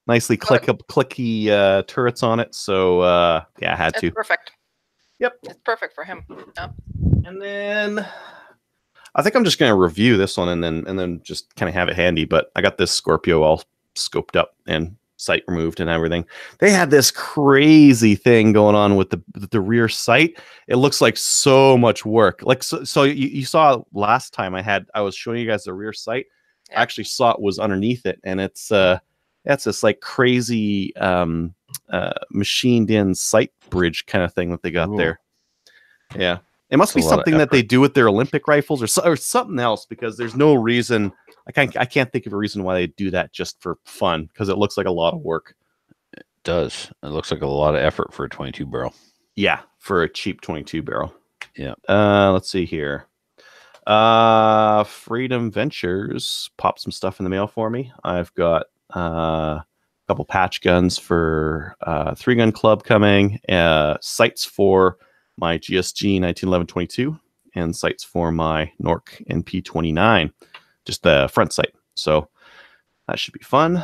nicely clicky turrets on it. So yeah, I had It's to. perfect. Yep. It's perfect for him. Yep. And then I think I'm just gonna review this one and then just kind of have it handy. But I got this Scorpio all scoped up and sight removed and everything. They had this crazy thing going on with the rear sight. It looks like so much work. Like so you saw last time I was showing you guys the rear sight. Yeah. I actually saw it was underneath it, and it's that's this like crazy machined in sight bridge kind of thing that they got there. Yeah. It must be something that they do with their Olympic rifles or something else, because there's no reason. I can't think of a reason why they do that just for fun, because it looks like a lot of work. It does. It looks like a lot of effort for a 22 barrel. Yeah, for a cheap 22 barrel. Yeah. Let's see here. Freedom Ventures popped some stuff in the mail for me. I've got a couple patch guns for 3-gun club coming, sights for my GSG 1911-22, and sights for my Nork NP29, just the front sight. So that should be fun.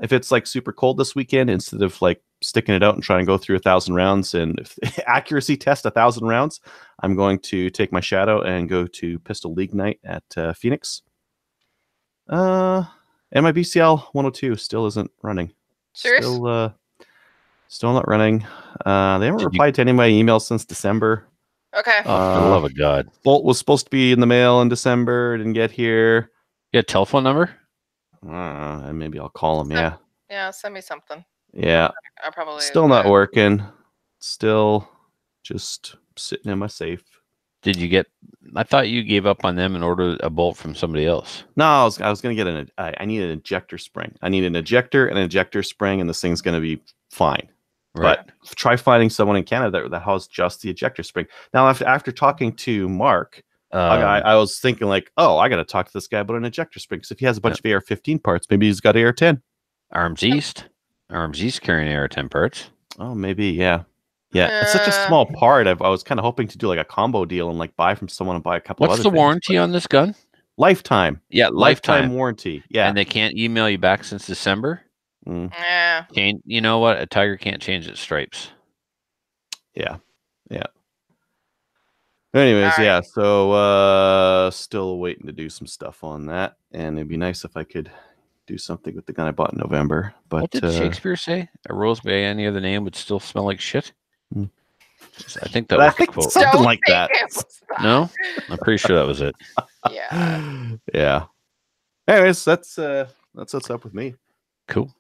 If it's like super cold this weekend, instead of like sticking it out and trying to go through 1,000 rounds and accuracy test 1,000 rounds, I'm going to take my Shadow and go to Pistol League night at Phoenix. And my BCL 102 still isn't running. Serious? Still not running. They haven't replied to any of my emails since December. Okay. For the love of God. Bolt was supposed to be in the mail in December. Didn't get here. You got a telephone number? Maybe I'll call him. Yeah. Yeah, send me something. Yeah. I probably still not working. Still just sitting in my safe. Did you get? I thought you gave up on them and ordered a bolt from somebody else. No, I was going to get I need an ejector spring. I need an ejector and an ejector spring, and this thing's going to be fine. Right. But try finding someone in Canada that has just the ejector spring. Now, after talking to Mark, I was thinking like, oh, I got to talk to this guy about an ejector spring, because if he has a bunch of AR-15 parts, maybe he's got AR-10. Arms East carrying AR-10 parts. Oh, maybe, yeah. Yeah, it's such a small part. I was kind of hoping to do like a combo deal and like buy from someone and buy a couple. What's of other the warranty on this gun? Lifetime. Yeah, lifetime warranty. Yeah, and they can't email you back since December. Yeah. You know what? A Tiger can't change its stripes. Yeah. Anyways, yeah. So still waiting to do some stuff on that, and it'd be nice if I could do something with the gun I bought in November. But what did Shakespeare say? A rose by any other name would still smell like shit. I think that was the quote. Something like that. No, I'm pretty sure that was it. Yeah. Yeah. Anyways, that's what's up with me. Cool.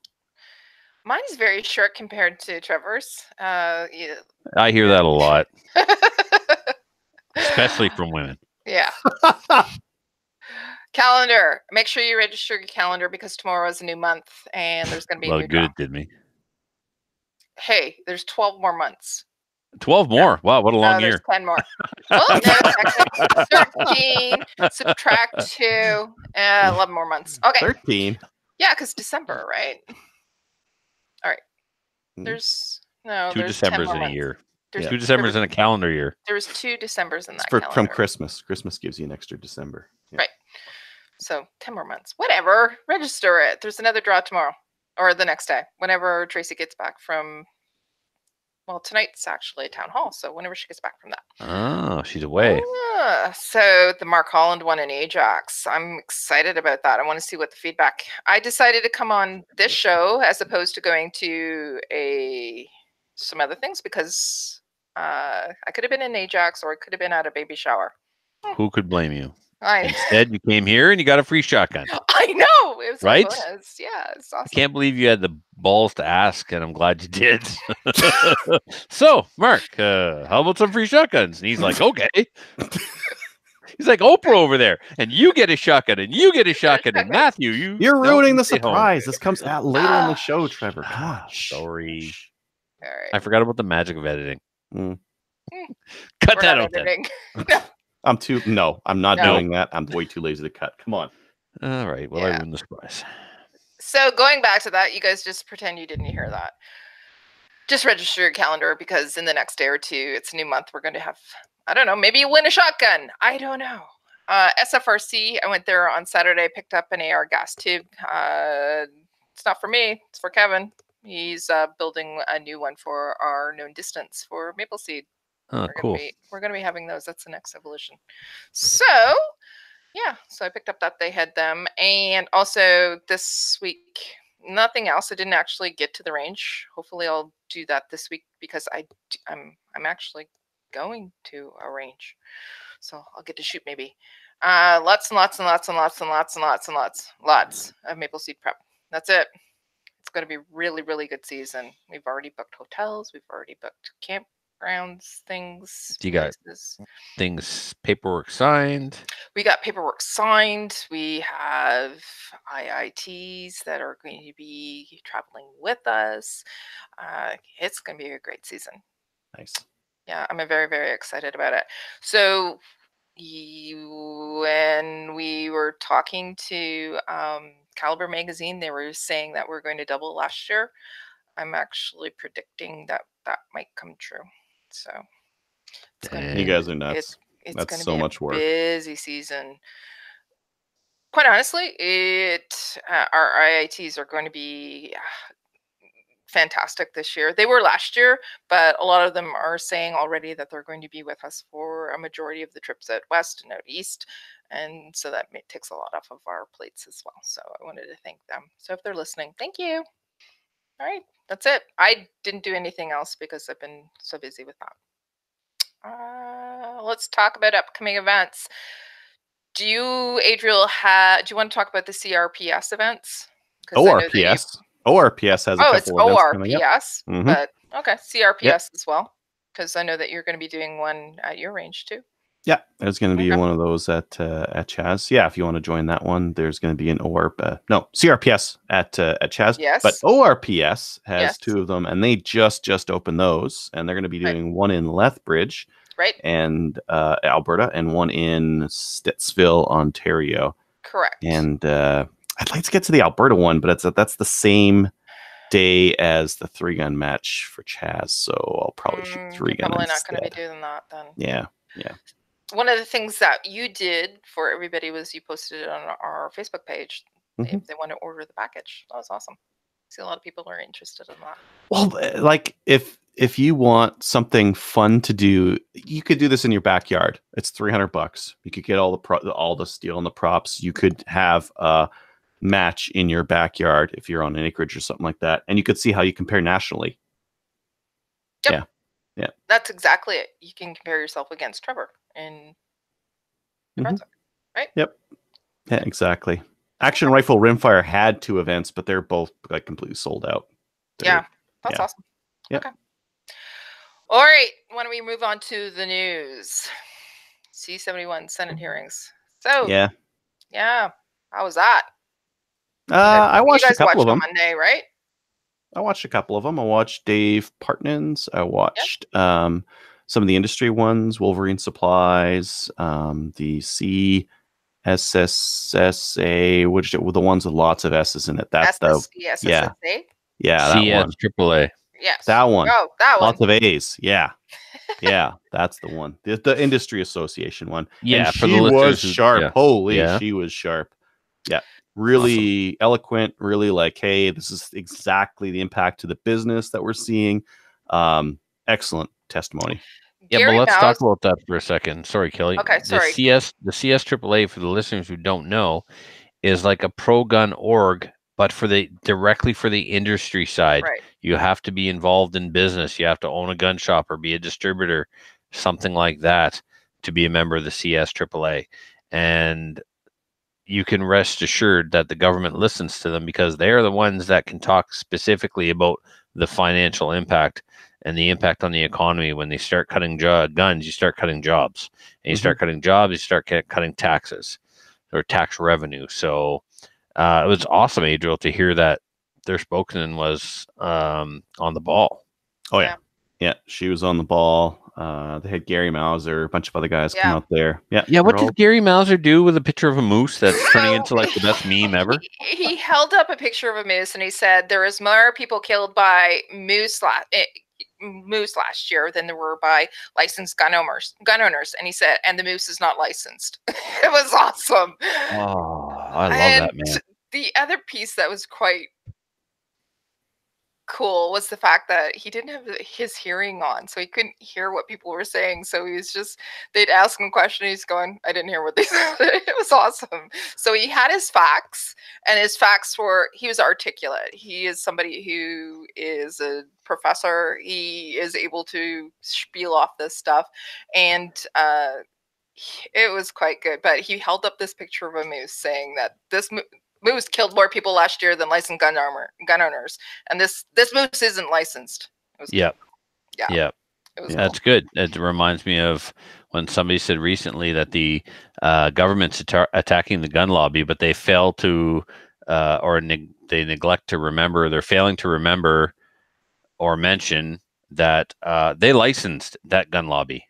Mine's very short compared to Trevor's. I hear that a lot, especially from women. Yeah. Calendar. Make sure you register your calendar, because tomorrow is a new month and there's going to be a new good draw. it did me. Hey, there's 12 more months. 12 more. Wow, what a long year. 10 more. Oh, no, 13. Subtract 2. 11 more months. Okay. 13. Yeah, because December, right? All right. There's 2 Decembers in a year. There's 2 Decembers in a calendar year. There's 2 Decembers in that calendar. From Christmas. Christmas gives you an extra December. Yeah. Right. So 10 more months. Whatever. Register it. There's another draw tomorrow or the next day, whenever Tracy gets back from. Well, tonight's actually town hall, so whenever she gets back from that. Oh, she's away. So the Mark Holland one in Ajax. I'm excited about that. I want to see what the feedback. I decided to come on this show as opposed to going to some other things, because I could have been in Ajax, or it could have been at a baby shower. Who could blame you? Instead, you came here and you got a free shotgun. I know. It was right? Yeah, it's awesome. I can't believe you had the balls to ask, and I'm glad you did. So, Mark, how about some free shotguns? And he's like, okay. He's like Oprah over there, and you get a shotgun, and you get a shotgun, and Matthew, you're ruining the surprise. This comes out later in the show, Trevor. Come on. Sorry. All right. I forgot about the magic of editing. Cut that out then. No. No, I'm not No. doing that. I'm way too lazy to cut. Come on. All right. Well, I Yeah. ruined the surprise. So going back to that, you guys just pretend you didn't hear that. Just register your calendar because in the next day or two, it's a new month. We're going to have, I don't know, maybe you win a shotgun. I don't know. SFRC, I went there on Saturday, picked up an AR gas tube. It's not for me, it's for Kevin. He's building a new one for our known distance for Maple Seed. Oh, cool. We're gonna be having those. That's the next evolution. So yeah, so I picked up that. They had them, and also this week, nothing else. I didn't actually get to the range. Hopefully, I'll do that this week because I'm actually going to a range, so I'll get to shoot maybe. Lots and lots and lots and lots and lots and lots and lots of maple seed prep. That's it. It's going to be really, really good season. We've already booked hotels. We've already booked campgrounds, things. You got things, paperwork signed. We got paperwork signed. We have IITs that are going to be traveling with us. It's going to be a great season. Nice. Yeah, I'm very, very excited about it. So when we were talking to Caliber magazine, they were saying that we're going to double last year. I'm actually predicting that might come true. So you guys are nuts. It's going to be much work. Busy season. Quite honestly, our IITs are going to be fantastic this year. They were last year, but a lot of them are saying already that they're going to be with us for a majority of the trips out west and out east. And so that takes a lot off of our plates as well. So I wanted to thank them. So if they're listening, thank you. All right, that's it. I didn't do anything else because I've been so busy with that. Let's talk about upcoming events. Do you, Adriel, do you want to talk about the CRPS events? ORPS. ORPS has a couple it's events coming up. ORPS, but okay, CRPS as well, because I know that you're going to be doing one at your range too. Yeah, there's going to be one of those at Chaz. Yeah, if you want to join that one, there's going to be an CRPS at Chaz. Yes. But ORPS has two of them, and they just opened those, and they're going to be doing one in Lethbridge, and Alberta, and one in Stittsville, Ontario. Correct. And I'd like to get to the Alberta one, but that's the same day as the 3-gun match for Chaz, so I'll probably shoot 3-gun. Probably not going to be doing that then. Yeah. One of the things that you did for everybody was you posted it on our Facebook page if they want to order the package. That was awesome. I see a lot of people are interested in that. Well, like if you want something fun to do, you could do this in your backyard. It's $300. You could get all the steel and the props. You could have a match in your backyard if you're on an acreage or something like that, and you could see how you compare nationally. Yep. Yeah, that's exactly it. You can compare yourself against Trevor in New Brunswick, right? Yep. Yeah, exactly. Action Rifle Rimfire had 2 events, but they're both like completely sold out. That's awesome. Yeah. Okay. All right. Why don't we move on to the news? C-71 Senate hearings. So yeah. How was that? I watched a couple of them. On Monday, right? I watched a couple of them. I watched Dave Partnan's. I watched some of the industry ones, Wolverine Supplies, the CSSSA, which were the ones with lots of S's in it. That's SSA? Yeah, that one. CSAAA. Yes. That one. Oh, that one. Lots of A's. Yeah. Yeah, that's the one. The Industry Association one. Yeah, and she was sharp. Holy, she was sharp. Yeah. Really eloquent, really like, hey, this is exactly the impact to the business that we're seeing. Excellent testimony. Yeah, but let's talk about that for a second. Sorry, Kelly. Okay, sorry. The CSAAA, for the listeners who don't know, is like a pro-gun org, but directly for the industry side. Right. You have to be involved in business. You have to own a gun shop or be a distributor, something like that, to be a member of the CSAAA. And you can rest assured that the government listens to them because they're the ones that can talk specifically about the financial impact and the impact on the economy. When they start cutting guns, you start cutting jobs. And you start cutting jobs, you start cutting taxes or tax revenue. So it was awesome, Adriel, to hear that their spokesman was on the ball. Oh, yeah. Yeah, she was on the ball. They had Gary Mauser, a bunch of other guys come Yeah. out there. Yeah. Yeah, what they're all- did Gary Mauser do with a picture of a moose that's turning So, into like the best meme ever? He held up a picture of a moose and he said there was more people killed by moose last year than there were by licensed gun owners. And he said, and the moose is not licensed. It was awesome. Oh, I love And that, man. the other piece that was quite cool was the fact that he didn't have his hearing on, so he couldn't hear what people were saying. So he was just, they'd ask him a question, he's going, I didn't hear what they said. It was awesome. So he had his facts, and his facts were, he was articulate. He is somebody who is a professor. He is able to spiel off this stuff, and it was quite good. But he held up this picture of a moose saying that this moose killed more people last year than licensed gun owners, and this moose isn't licensed. It was Yep. Yeah. Yep. It was That's good. It reminds me of when somebody said recently that the government's attacking the gun lobby, but they fail to they neglect to remember. They're failing to remember or mention that they licensed that gun lobby.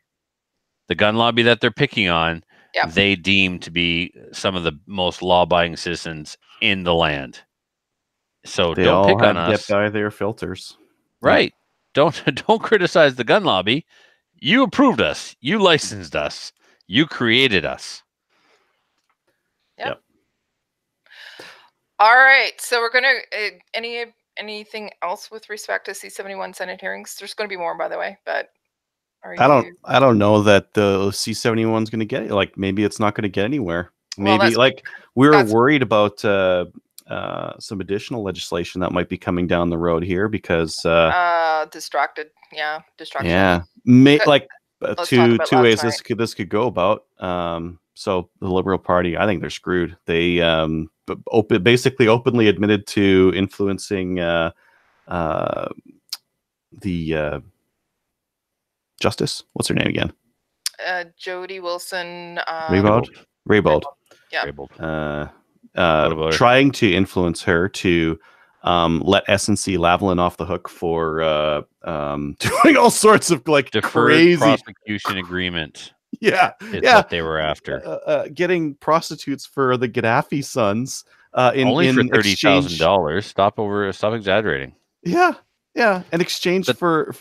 The gun lobby that they're picking on, Yep. they deem to be some of the most law-abiding citizens in the land. So They don't all pick had on to us. get by their filters. Right. Don't criticize the gun lobby. You approved us. You licensed us. You created us. Yep. All right. So we're gonna anything else with respect to C-71 Senate hearings? There's going to be more, by the way, but I don't know that the C-71 is going to get it. Like, maybe it's not going to get anywhere. Well, Maybe like we were worried about some additional legislation that might be coming down the road here because distraction. Yeah, like two ways this could go about. So the Liberal Party, I think they're screwed. They basically openly admitted to influencing the Justice. What's her name again? Jody Wilson. Raybould. Yeah. Trying to influence her to let SNC Lavalin off the hook for doing all sorts of like deferred crazy prosecution agreement. Yeah, what they were after. Getting prostitutes for the Gaddafi sons only for $30,000. Stop exaggerating. Yeah, in exchange for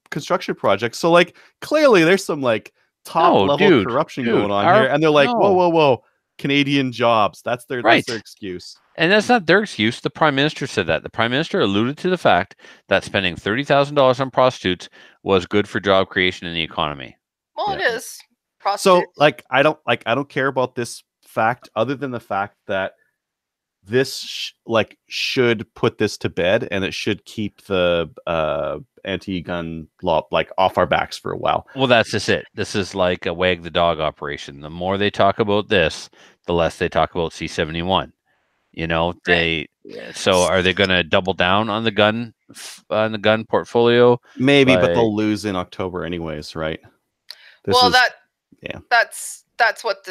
construction projects. So like clearly there's some like top level corruption going on here, and they're like, whoa, Canadian jobs. That's their excuse. And that's not their excuse. The Prime Minister said that. The Prime Minister alluded to the fact that spending $30,000 on prostitutes was good for job creation in the economy. Well, it is. So like I don't care about this fact other than the fact that this should put this to bed, and it should keep the anti-gun law like off our backs for a while. Well, that's just it. This is like a wag the dog operation. The more they talk about this, the less they talk about C-71. You know, so are they going to double down on the gun portfolio? Maybe, but they'll lose in October anyways, right? That's what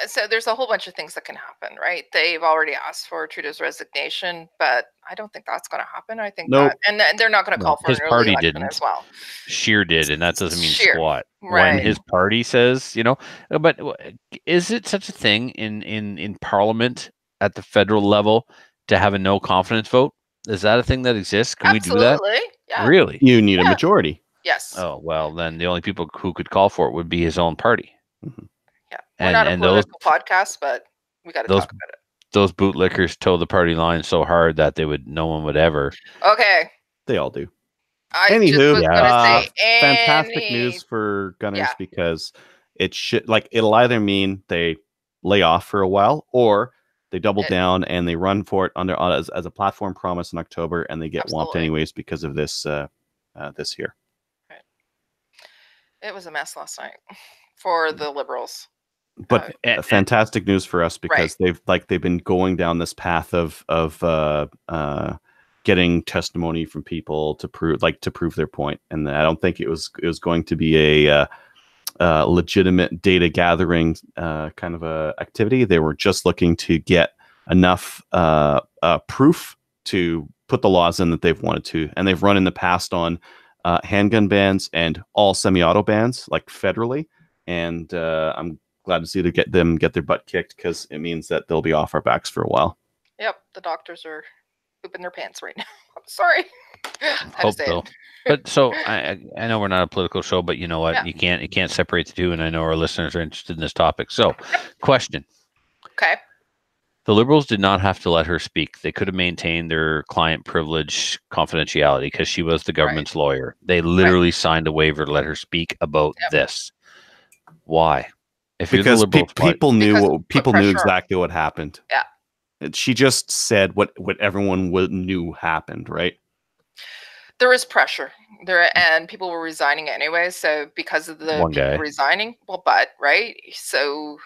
so there's a whole bunch of things that can happen, right? They've already asked for Trudeau's resignation, but I don't think that's going to happen. I think that, and they're not going to call for his an party early election didn't as well. Scheer did, and that doesn't mean squat. Right. When his party says, but is it such a thing in Parliament at the federal level to have a no confidence vote? Is that a thing that exists? Can we do that? Yeah. Really? You need a majority. Yes. Oh, well, then the only people who could call for it would be his own party. Mm-hmm. Yeah. We're not a political podcast, but we got to talk about it. Those bootlickers toe the party line so hard that no one would ever. Okay. They all do. Anywho, fantastic news for gunners because it'll either mean they lay off for a while or they double down and they run for it as a platform promise in October, and they get whomped anyways because of this this year. Right. It was a mess last night for the Liberals. But fantastic news for us because they've been going down this path of getting testimony from people to prove their point, and I don't think it was going to be a legitimate data gathering kind of a activity. They were just looking to get enough proof to put the laws in that they've wanted to, and they've run in the past on handgun bans and all semi-auto bans, like federally. And I'm glad to see they get their butt kicked, because it means that they'll be off our backs for a while. Yep, the doctors are pooping their pants right now. I'm sorry. Hope so. But so I know we're not a political show, but you know what? Yeah. You can't separate the two, and I know our listeners are interested in this topic. So, question. Okay. The Liberals did not have to let her speak. They could have maintained their client privilege confidentiality because she was the government's lawyer. They literally signed a waiver to let her speak about this. Why? Because people knew exactly what happened. Yeah. She just said what everyone knew happened, right? There was pressure there, and people were resigning anyway. So because of the people resigning, so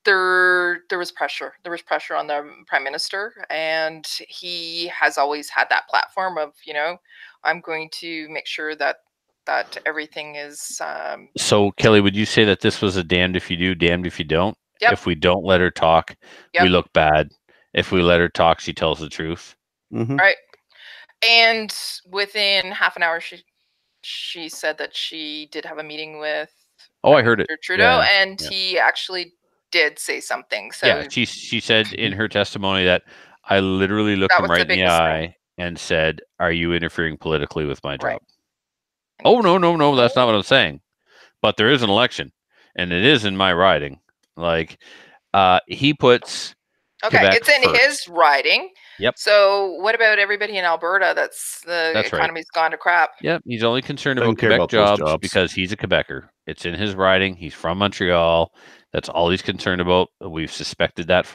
there was pressure. There was pressure on the prime minister, and he has always had that platform of, I'm going to make sure that everything is. So Kelly, would you say that this was a damned if you do, damned if you don't? Yep. If we don't let her talk, we look bad. If we let her talk, she tells the truth. Mm-hmm. Right. And within half an hour, she said that she did have a meeting with I heard it. Trudeau, and he actually did say something. So yeah, she said in her testimony that I literally looked him right in the eye and said, "Are you interfering politically with my job?" Right. Oh, no, that's not what I'm saying. But there is an election, and it is in my riding. Like, he puts Quebec it's in his riding. Yep. So what about everybody in Alberta? That's economy's gone to crap. Yep. He's only concerned about Quebec jobs because he's a Quebecer. It's in his riding. He's from Montreal. That's all he's concerned about. We've suspected that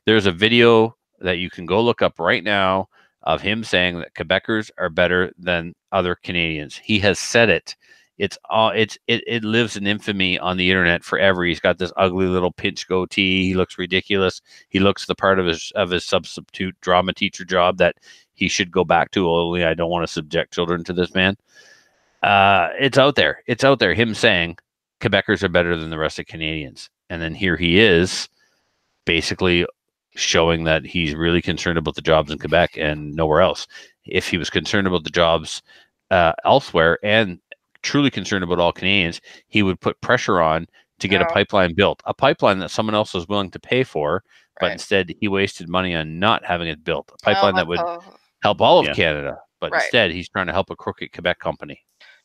there's a video that you can go look up right now of him saying that Quebecers are better than other Canadians. He has said it. It lives in infamy on the internet forever. He's got this ugly little pinch goatee. He looks ridiculous. He looks the part of his substitute drama teacher job that he should go back to. Only I don't want to subject children to this man. It's out there. It's out there. Him saying Quebecers are better than the rest of Canadians, and then here he is, basically showing that he's really concerned about the jobs in Quebec and nowhere else. If he was concerned about the jobs elsewhere and truly concerned about all Canadians, he would put pressure on to get a pipeline built, a pipeline that someone else was willing to pay for, but instead he wasted money on not having it built, a pipeline that would help all of Canada, but instead he's trying to help a crooked Quebec company.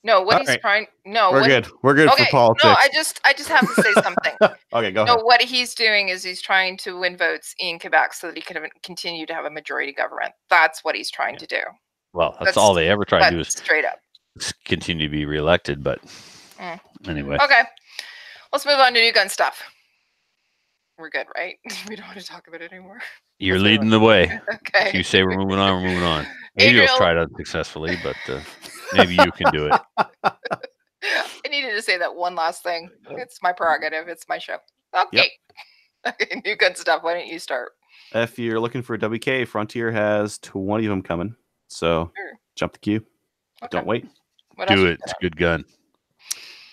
No, what he's trying. No, we're good. We're good for politics. No, I just have to say something. Okay, go ahead. No, what he's doing is he's trying to win votes in Quebec so that he can continue to have a majority government. That's what he's trying to do. Well, that's all they ever try to do is straight up continue to be reelected. But anyway, okay, let's move on to new gun stuff. We're good, right? We don't want to talk about it anymore. You're leading the way. Okay. If you say we're moving on, we're moving on. Maybe you'll try it unsuccessfully, but maybe you can do it. I needed to say that one last thing. It's my prerogative. It's my show. Okay. Yep. Okay, new gun stuff. Why don't you start? If you're looking for a WK, Frontier has 20 of them coming. So jump the queue. Okay. Don't wait. Do it. It's a good gun.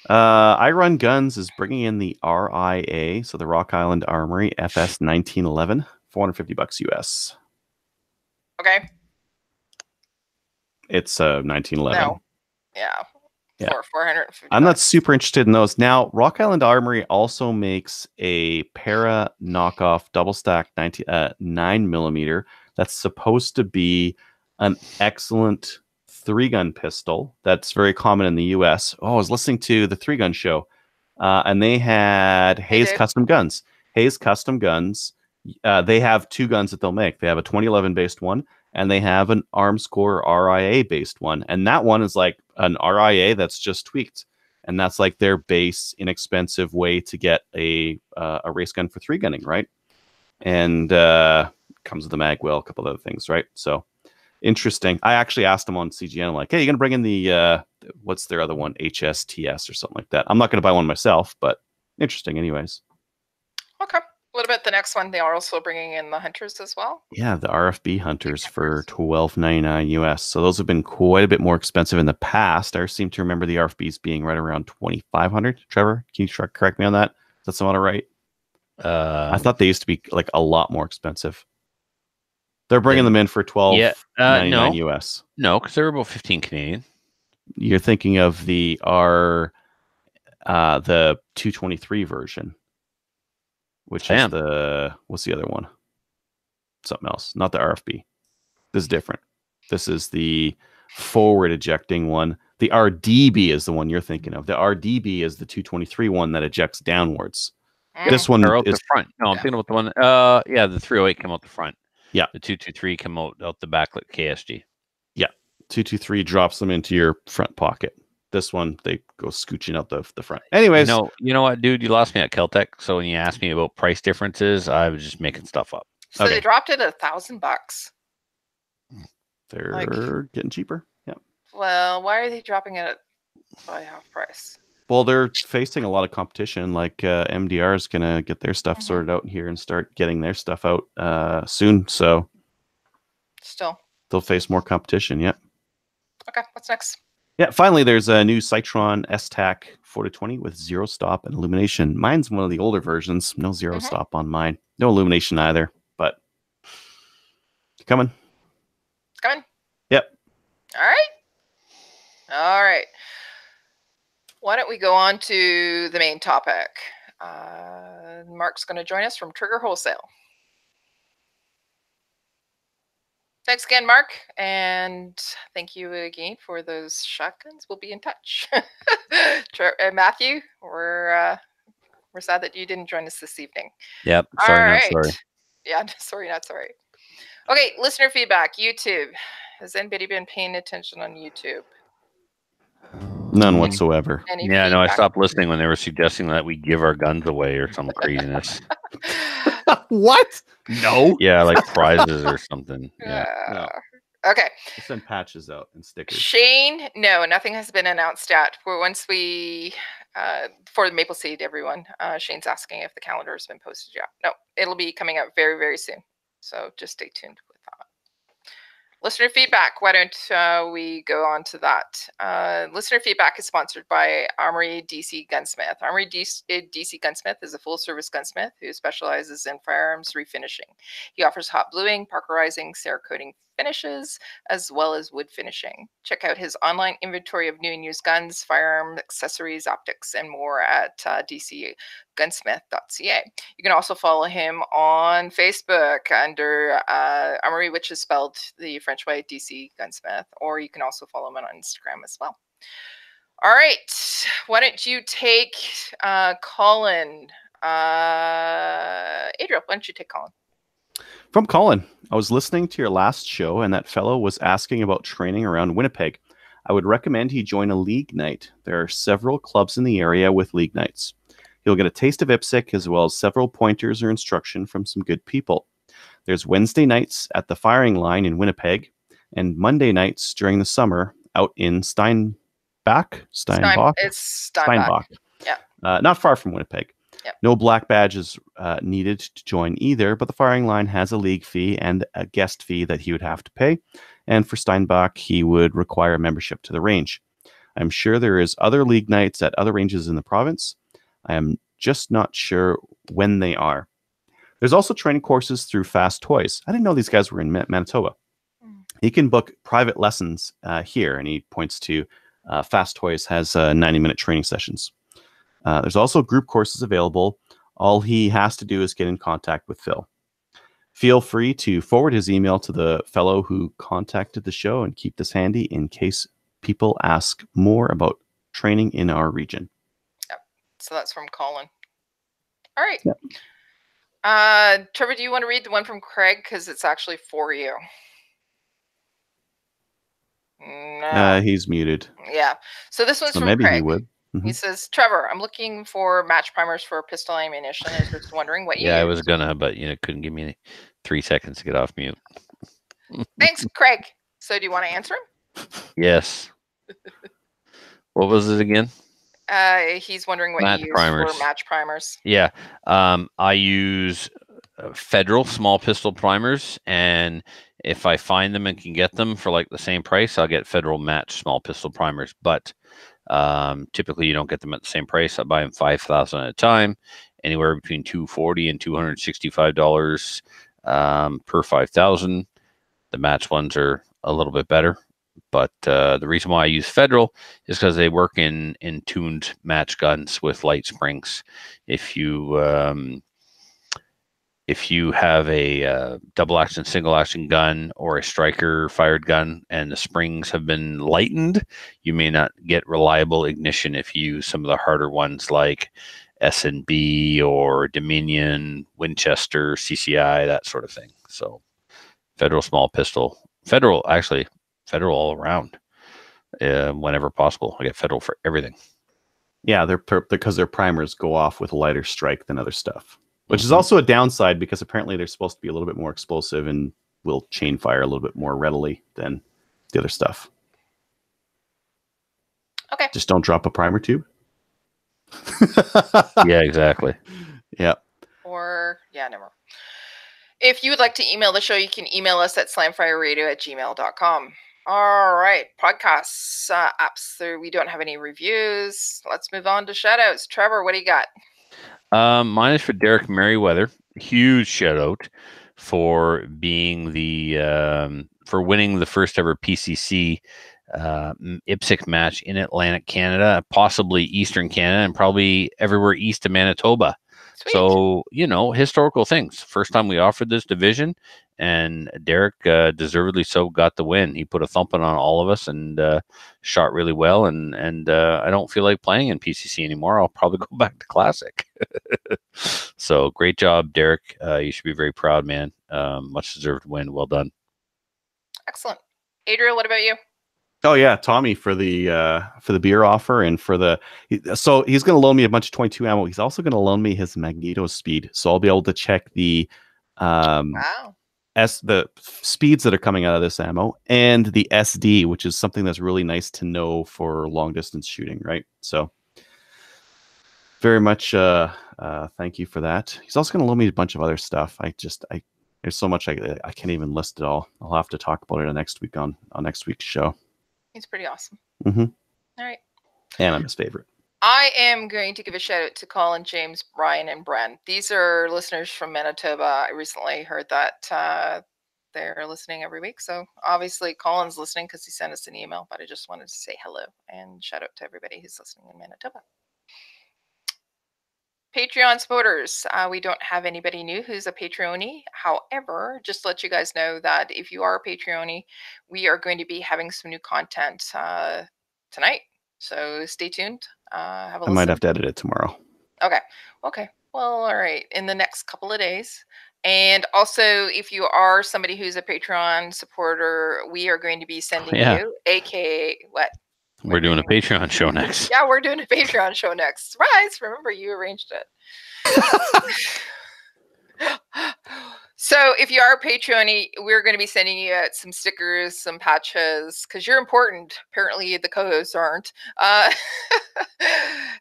I Run Guns is bringing in the RIA, so the Rock Island Armory FS 1911, $450 US. Okay. It's 1911. No. Yeah. For $450. I'm not super interested in those. Now, Rock Island Armory also makes a Para knockoff double stack 9mm that's supposed to be an excellent 3-gun pistol that's very common in the US. I was listening to the 3-gun show, and they had Hayes Custom Guns. Hayes Custom Guns, they have 2 guns that they'll make. They have a 2011 based one, and they have an Armscore RIA based one. And that one is like an RIA that's just tweaked. And that's like their base, inexpensive way to get a race gun for 3-gunning, right? And comes with a mag well, a couple other things, right? So interesting. I actually asked them on CGN, like, hey, you're going to bring in the, what's their other one? HSTS or something like that. I'm not going to buy one myself, but interesting anyways. Okay. What about the next one? They are also bringing in the Hunters as well? Yeah, the RFB Hunters for $12.99 US. So those have been quite a bit more expensive in the past. I seem to remember the RFBs being right around $2,500. Trevor, can you correct me on that? Does that sound right? I thought they used to be like a lot more expensive. They're bringing them in for $12.99 US. No, because they were about 15 Canadian. You're thinking of the 223 version, which is what's the other one? Something else, not the RFB. This is different. This is the forward ejecting one. The RDB is the one you're thinking of. The RDB is the 223 one that ejects downwards. This one or out is the front. No, I'm thinking about the one. The 308 came out the front. Yeah. The 223 come out the back like KSG. Yeah. 223 drops them into your front pocket. This one, they go scooching out the front. Anyways. You know what, dude? You lost me at Keltec. So when you asked me about price differences, I was just making stuff up. So they dropped it at $1,000. They're getting cheaper. Yeah. Well, why are they dropping it by half price? Well, they're facing a lot of competition. Like MDR is going to get their stuff sorted out here and start getting their stuff out soon. So still, they'll face more competition. Yeah. Okay. What's next? Yeah. Finally, there's a new Citron S-TAC 420 with zero stop and illumination. Mine's one of the older versions. No zero stop on mine. No illumination either. But coming. Coming. Yep. All right. Why don't we go on to the main topic? Mark's going to join us from Trigger Wholesale. Thanks again, Mark. And thank you again for those shotguns. We'll be in touch. Matthew, we're sad that you didn't join us this evening. Yep. Sorry, not sorry. Yeah, sorry, not sorry. Okay, listener feedback. YouTube. Has anybody been paying attention on YouTube? None whatsoever. I stopped listening when they were suggesting that we give our guns away or some craziness. What? No. Yeah, like prizes or something. Yeah. No. Okay. We'll send patches out and stickers. Shane, no, nothing has been announced yet. Once we, for the Maple Seed, everyone, Shane's asking if the calendar has been posted yet. No, it'll be coming out very, very soon. So just stay tuned with that. Listener feedback. Why don't we go on to that? Listener feedback is sponsored by Armory DC Gunsmith. Armory DC Gunsmith is a full-service gunsmith who specializes in firearms refinishing. He offers hot bluing, parkerizing, Cerakoting finishes, as well as wood finishing. Check out his online inventory of new and used guns, firearm accessories, optics, and more at dcgunsmith.ca. You can also follow him on Facebook under Armory, which is spelled the French way, DC Gunsmith, or you can also follow him on Instagram as well. All right, why don't you take Colin? Adriel, why don't you take Colin? From Colin, I was listening to your last show and that fellow was asking about training around Winnipeg. I would recommend he join a league night. There are several clubs in the area with league nights. He'll get a taste of IPSC as well as several pointers or instruction from some good people. There's Wednesday nights at the firing line in Winnipeg and Monday nights during the summer out in Steinbach. It's Steinbach. Yeah. Not far from Winnipeg. Yep. No black badges needed to join either, but the firing line has a league fee and a guest fee that he would have to pay. And for Steinbach, he would require a membership to the range. I'm sure there is other league nights at other ranges in the province. I am just not sure when they are. There's also training courses through Fast Toys. I didn't know these guys were in Manitoba. You can book private lessons here, and he points to Fast Toys has 90-minute training sessions. There's also group courses available. All he has to do is get in contact with Phil. Feel free to forward his email to the fellow who contacted the show and keep this handy in case people ask more about training in our region. Yep. So that's from Colin. All right. Yep. Trevor, do you want to read the one from Craig? Because it's actually for you. No. He's muted. Yeah. So this one's from maybe Craig. He would. He says, Trevor, I'm looking for match primers for pistol ammunition. I was just wondering what you use. I was gonna, but couldn't give me 3 seconds to get off mute. Thanks, Craig. So do you want to answer him? Yes. What was it again? He's wondering what match you use primers. for match primers. Yeah. I use Federal small pistol primers, and if I find them and can get them for like the same price, I'll get Federal match small pistol primers. But typically you don't get them at the same price. I buy them 5,000 at a time, anywhere between $240 and $265 per 5,000. The match ones are a little bit better. But the reason why I use Federal is because they work in tuned match guns with light springs. If you have a double action, single action gun or a striker fired gun and the springs have been lightened, you may not get reliable ignition if you use some of the harder ones like S&B or Dominion, Winchester, CCI, that sort of thing. So Federal small pistol, Federal all around whenever possible. I get Federal for everything. Yeah, because their primers go off with a lighter strike than other stuff. Which is also a downside because apparently they're supposed to be a little bit more explosive and will chain fire a little bit more readily than the other stuff. Okay. Just don't drop a primer tube. Yeah, exactly. Yeah. Or, yeah, never. If you would like to email the show, you can email us at slamfireradio@gmail.com. All right. Podcasts, apps. So we don't have any reviews. Let's move on to shoutouts. Trevor, what do you got? Mine is for Derek Merriweather. Huge shout out for being for winning the first ever PCC IPSC match in Atlantic Canada, possibly Eastern Canada, and probably everywhere east of Manitoba. Sweet. So, historical things. First time we offered this division, and Derek, deservedly so, got the win. He put a thumping on all of us and shot really well. And I don't feel like playing in PCC anymore. I'll probably go back to Classic. So great job, Derek. You should be very proud, man. Much deserved win. Well done. Excellent. Adriel, what about you? Oh yeah, Tommy for the beer offer and so he's going to loan me a bunch of 22 ammo. He's also going to loan me his Magneto speed, so I'll be able to check the Wow. the speeds that are coming out of this ammo and the SD, which is something that's really nice to know for long distance shooting, right? So very much thank you for that. He's also going to loan me a bunch of other stuff. There's so much I can't even list it all. I'll have to talk about it next week on next week's show. He's pretty awesome. Mm-hmm. All right. And I'm his favorite. I am going to give a shout out to Colin, James, Brian, and Bren. These are listeners from Manitoba. I recently heard that they're listening every week. So obviously Colin's listening because he sent us an email, but I just wanted to say hello and shout out to everybody who's listening in Manitoba. Patreon supporters. We don't have anybody new who's a Patreonie. However, just to let you guys know that if you are a Patreonie, we are going to be having some new content tonight. So stay tuned. Have a listen. I might have to edit it tomorrow. Okay. Well, all right. In the next couple of days. And also, if you are somebody who's a Patreon supporter, we are going to be sending you, aka what? We're doing a Patreon show next. Yeah, we're doing a Patreon show next. Surprise! Remember, you arranged it. So if you are a Patreon, we're going to be sending you out some stickers, some patches, because you're important. Apparently, the co-hosts aren't.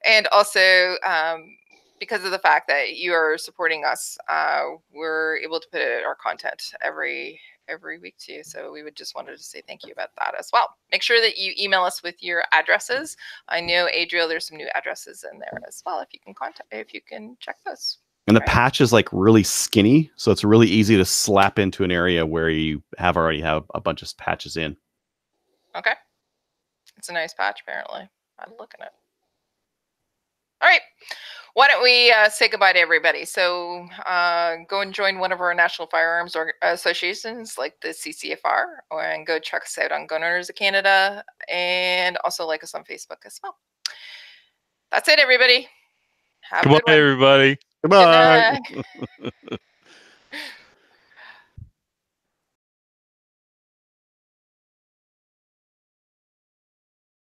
And also, because of the fact that you are supporting us, we're able to put our content every week to you. So we would just wanted to say thank you about that as well. Make sure that you email us with your addresses. I know, Adriel, there's some new addresses in there as well. If you can check those. And the patch is like really skinny, so it's really easy to slap into an area where you already have a bunch of patches in. Okay. It's a nice patch, apparently. I'm looking at it. All right. Why don't we say goodbye to everybody? So go and join one of our national firearms associations like the CCFR, and go check us out on Gun Owners of Canada, and also like us on Facebook as well. That's it, everybody. Have a good one. Goodbye, everybody. Goodbye. Good night.